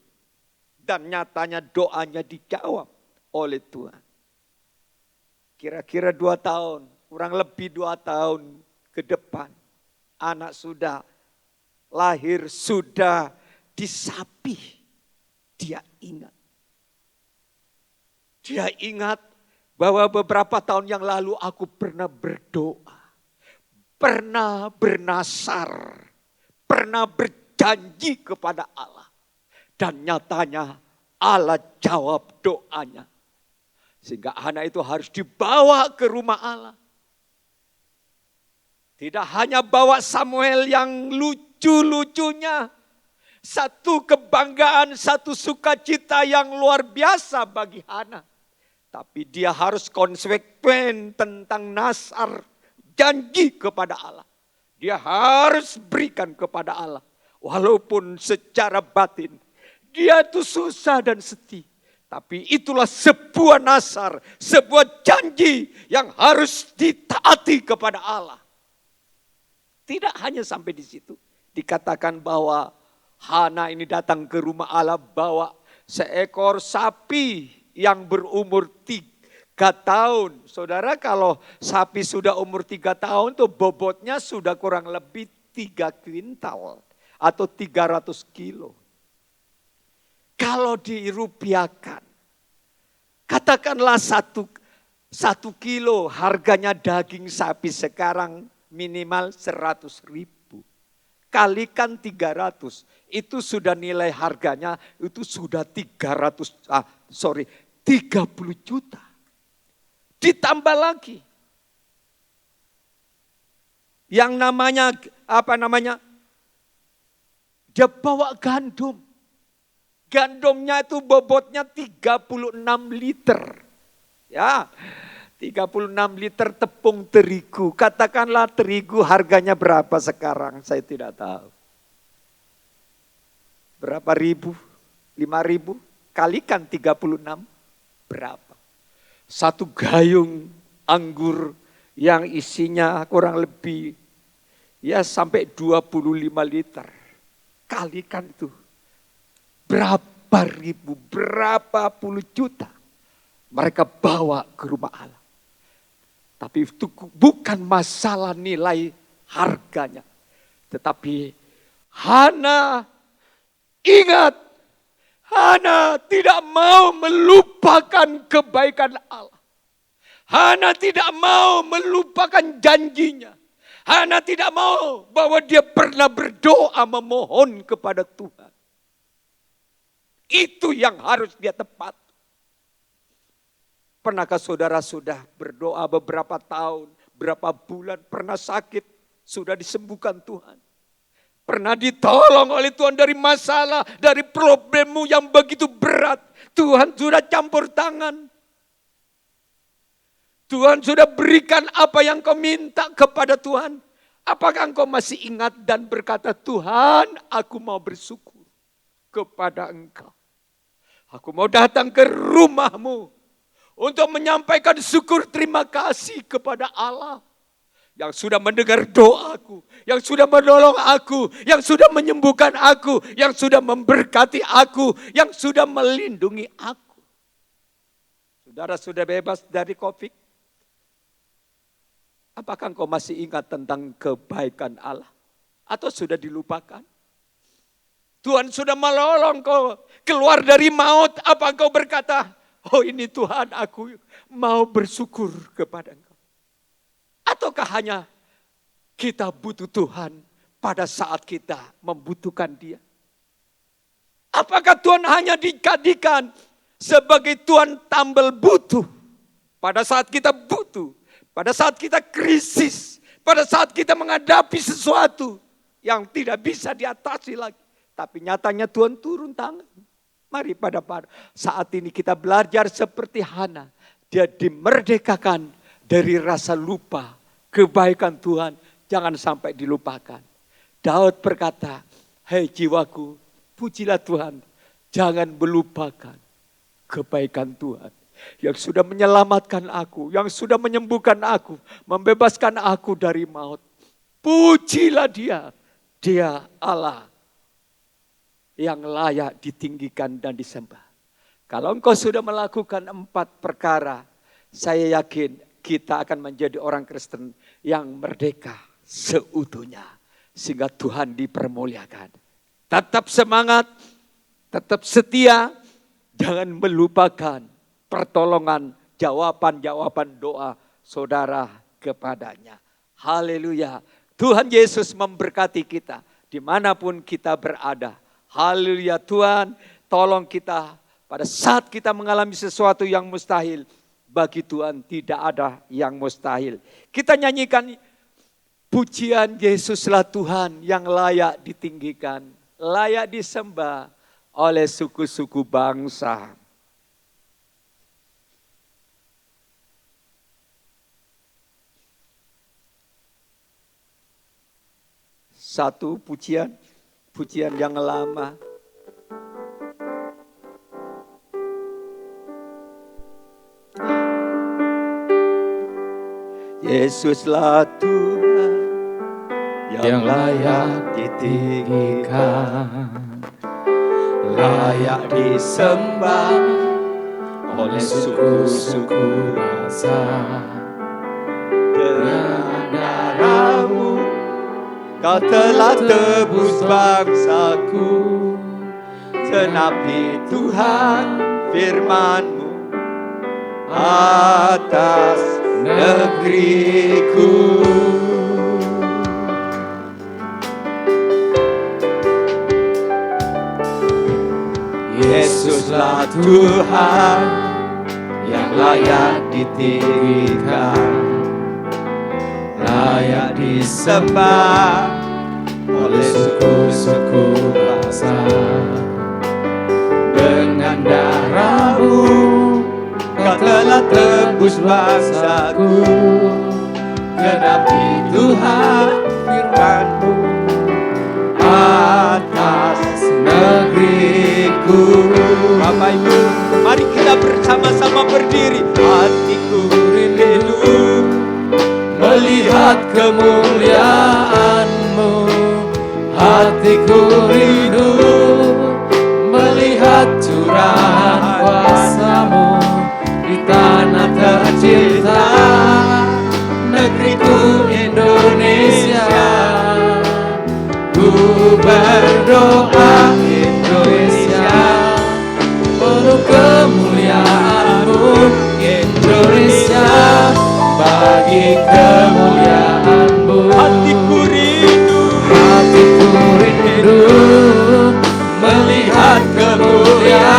Dan nyatanya doanya dijawab oleh Tuhan. Kira-kira 2 tahun, kurang lebih 2 tahun ke depan. Anak sudah lahir, sudah disapi. Dia ingat. Dia ingat bahwa beberapa tahun yang lalu aku pernah berdoa. Pernah bernasar. Pernah berjanji kepada Allah. Dan nyatanya Allah jawab doanya. Sehingga anak itu harus dibawa ke rumah Allah. Tidak hanya bawa Samuel yang lucu-lucunya. Satu kebanggaan, satu sukacita yang luar biasa bagi Hana. Tapi dia harus konsekuen tentang nasar, janji kepada Allah. Dia harus berikan kepada Allah. Walaupun secara batin dia itu susah dan sedih. Tapi itulah sebuah nasar, sebuah janji yang harus ditaati kepada Allah. Tidak hanya sampai di situ. Dikatakan bahwa Hana ini datang ke rumah Allah bawa seekor sapi yang berumur 3 tahun. Saudara, kalau sapi sudah umur 3 tahun tuh bobotnya sudah kurang lebih 3 kuintal atau 300 kilo. Kalau dirupiahkan, katakanlah 1 kilo harganya daging sapi sekarang minimal 100.000. Kalikan 300, itu sudah nilai harganya itu sudah 30 juta. Ditambah lagi yang namanya dia bawa gandum. Gandumnya itu bobotnya 36 liter. Ya, 36 liter tepung terigu. Katakanlah terigu harganya berapa sekarang? Saya tidak tahu. Berapa ribu? 5.000? Kalikan 36. Berapa? 1 gayung anggur yang isinya kurang lebih ya sampai 25 liter. Kalikan itu. Berapa ribu, berapa puluh juta mereka bawa ke rumah Allah. Tapi itu bukan masalah nilai harganya. Tetapi Hana ingat, Hana tidak mau melupakan kebaikan Allah. Hana tidak mau melupakan janjinya. Hana tidak mau bahwa dia pernah berdoa memohon kepada Tuhan. Itu yang harus dia tepat. Pernahkah saudara sudah berdoa beberapa tahun, berapa bulan, pernah sakit, sudah disembuhkan Tuhan? Pernah ditolong oleh Tuhan dari masalah, dari problemmu yang begitu berat. Tuhan sudah campur tangan. Tuhan sudah berikan apa yang kau minta kepada Tuhan. Apakah engkau masih ingat dan berkata, Tuhan, aku mau bersyukur kepada Engkau. Aku mau datang ke rumahmu untuk menyampaikan syukur terima kasih kepada Allah yang sudah mendengar doaku, yang sudah menolong aku, yang sudah menyembuhkan aku, yang sudah memberkati aku, yang sudah melindungi aku. Saudara sudah bebas dari COVID? Apakah engkau masih ingat tentang kebaikan Allah? Atau sudah dilupakan? Tuhan sudah menolong kau keluar dari maut. Apa engkau berkata, oh ini Tuhan, aku mau bersyukur kepada Engkau? Ataukah hanya kita butuh Tuhan pada saat kita membutuhkan Dia? Apakah Tuhan hanya dijadikan sebagai Tuhan tambal butuh pada saat kita butuh? Pada saat kita krisis, pada saat kita menghadapi sesuatu yang tidak bisa diatasi lagi. Tapi nyatanya Tuhan turun tangan. Mari pada saat ini kita belajar seperti Hana. Dia dimerdekakan dari rasa lupa. Kebaikan Tuhan jangan sampai dilupakan. Daud berkata, hei jiwaku, pujilah Tuhan. Jangan melupakan kebaikan Tuhan. Yang sudah menyelamatkan aku, yang sudah menyembuhkan aku, membebaskan aku dari maut. Pujilah Dia, Dia Allah yang layak ditinggikan dan disembah. Kalau engkau sudah melakukan 4 perkara, saya yakin kita akan menjadi orang Kristen yang merdeka seutuhnya. Sehingga Tuhan dipermuliakan. Tetap semangat, tetap setia, jangan melupakan pertolongan, jawaban-jawaban doa saudara kepadanya. Haleluya. Tuhan Yesus memberkati kita dimanapun kita berada. Haleluya. Tuhan tolong kita pada saat kita mengalami sesuatu yang mustahil. Bagi Tuhan tidak ada yang mustahil. Kita nyanyikan pujian Yesuslah Tuhan yang layak ditinggikan. Layak disembah oleh suku-suku bangsa. Satu pujian yang lama. Yesuslah Tuhan yang layak ditinggikan, layak disembah oleh suku-suku bangsa. Dengan darah-Mu Kau telah tebus bangsaku, genapi Tuhan firman-Mu atas negeriku. Yesuslah Tuhan yang layak ditinggikan, layak disembah oleh suku-suku bangsa. Dengan darah-Mu Kau telah tebus bangsaku, genapi Tuhan firman-Mu atas negeriku. Bapak Ibu, mari kita bersama-sama berdiri. Hatiku rindu melihat kemuliaan-Mu, hatiku rindu melihat curahan kuasa-Mu di tanah tercinta, negeriku Indonesia. Ku berdoa Indonesia, penuh kemuliaan-Mu Indonesia, bagi kemuliaan-Mu. Hatiku rindu melihat kemuliaan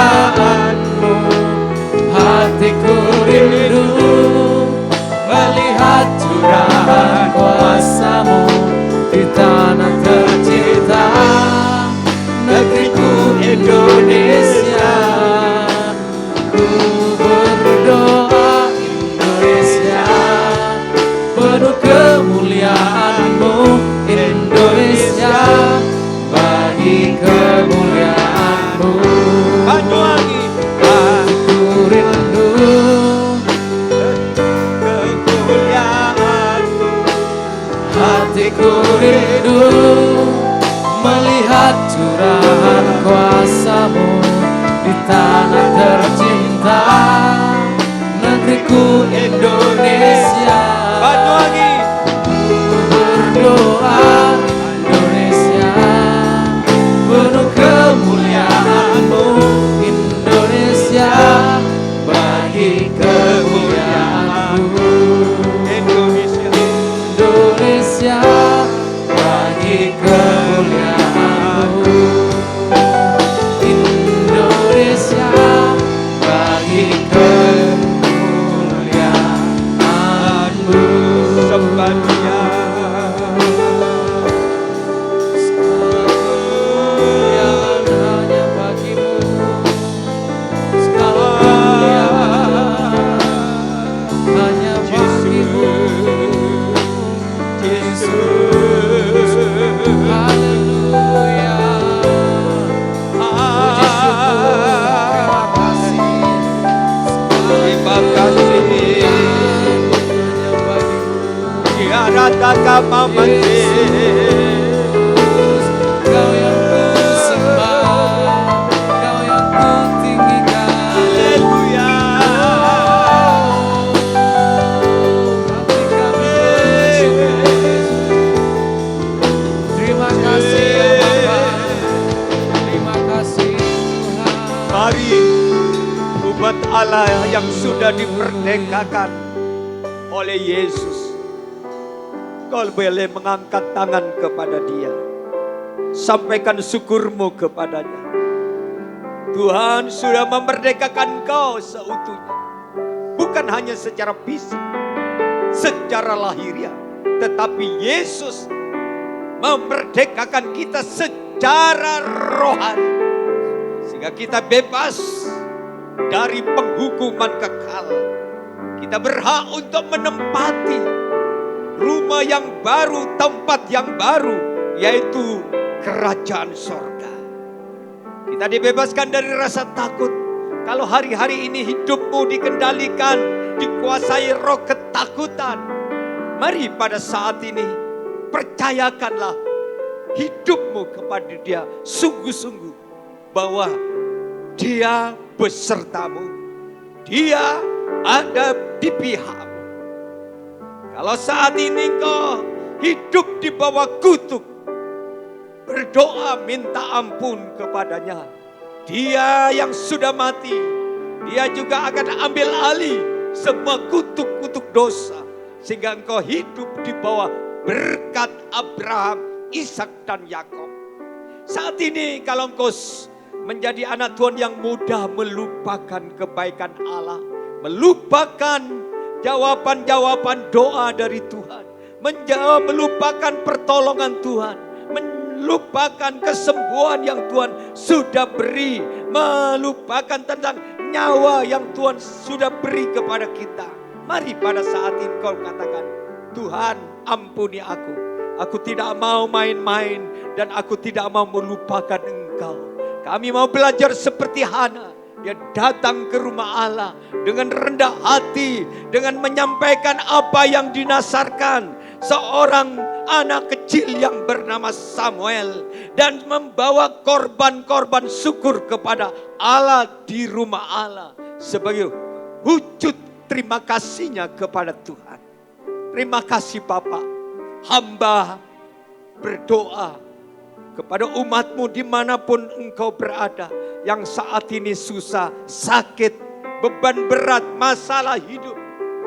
Sakamamante. Kau yang ku sembah, Kau yang ku tinggikan. Haleluya. Hati kami bersyukur. Terima kasih ya Bapa, terima kasih Tuhan. Mari umat Allah yang sudah dimerdekakan oleh Yesus, kau boleh mengangkat tangan kepada Dia. Sampaikan syukurmu kepadanya. Tuhan sudah memerdekakan kau seutuhnya. Bukan hanya secara fisik, secara lahiriah, tetapi Yesus memerdekakan kita secara rohani. Sehingga kita bebas dari penghukuman kekal. Kita berhak untuk menempati rumah yang baru, tempat yang baru, yaitu kerajaan sorga. Kita dibebaskan dari rasa takut. Kalau hari-hari ini hidupmu dikendalikan, dikuasai roh ketakutan, mari pada saat ini percayakanlah hidupmu kepada Dia sungguh-sungguh, bahwa Dia besertamu, Dia ada di pihakmu. Kalau saat ini kau hidup di bawah kutuk, berdoa minta ampun kepadanya. Dia yang sudah mati, Dia juga akan ambil alih semua kutuk-kutuk dosa, sehingga engkau hidup di bawah berkat Abraham, Ishak dan Yakub. Saat ini kalau engkau menjadi anak Tuhan yang mudah melupakan kebaikan Allah, melupakan jawaban-jawaban doa dari Tuhan, melupakan pertolongan Tuhan, melupakan kesembuhan yang Tuhan sudah beri, melupakan tentang nyawa yang Tuhan sudah beri kepada kita. Mari pada saat ini kau katakan, Tuhan ampuni aku. Aku tidak mau main-main dan aku tidak mau melupakan Engkau. Kami mau belajar seperti Hana. Dia datang ke rumah Allah dengan rendah hati, dengan menyampaikan apa yang dinasarkan seorang anak kecil yang bernama Samuel, dan membawa korban-korban syukur kepada Allah di rumah Allah sebagai wujud terima kasihnya kepada Tuhan. Terima kasih Bapa, hamba berdoa kepada umatmu dimanapun engkau berada, yang saat ini susah, sakit, beban berat, masalah hidup.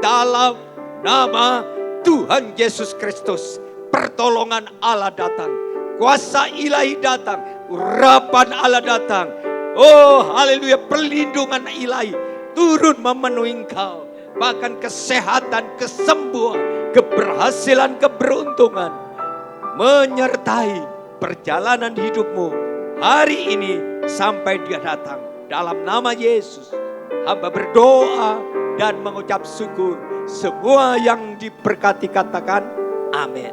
Dalam nama Tuhan Yesus Kristus, pertolongan Allah datang, kuasa ilahi datang, urapan Allah datang. Oh haleluya, perlindungan ilahi turun memenuhi engkau. Bahkan kesehatan, kesembuhan, keberhasilan, keberuntungan menyertai perjalanan hidupmu hari ini sampai Dia datang. Dalam nama Yesus, hamba berdoa dan mengucap syukur. Semua yang diberkati katakan amin.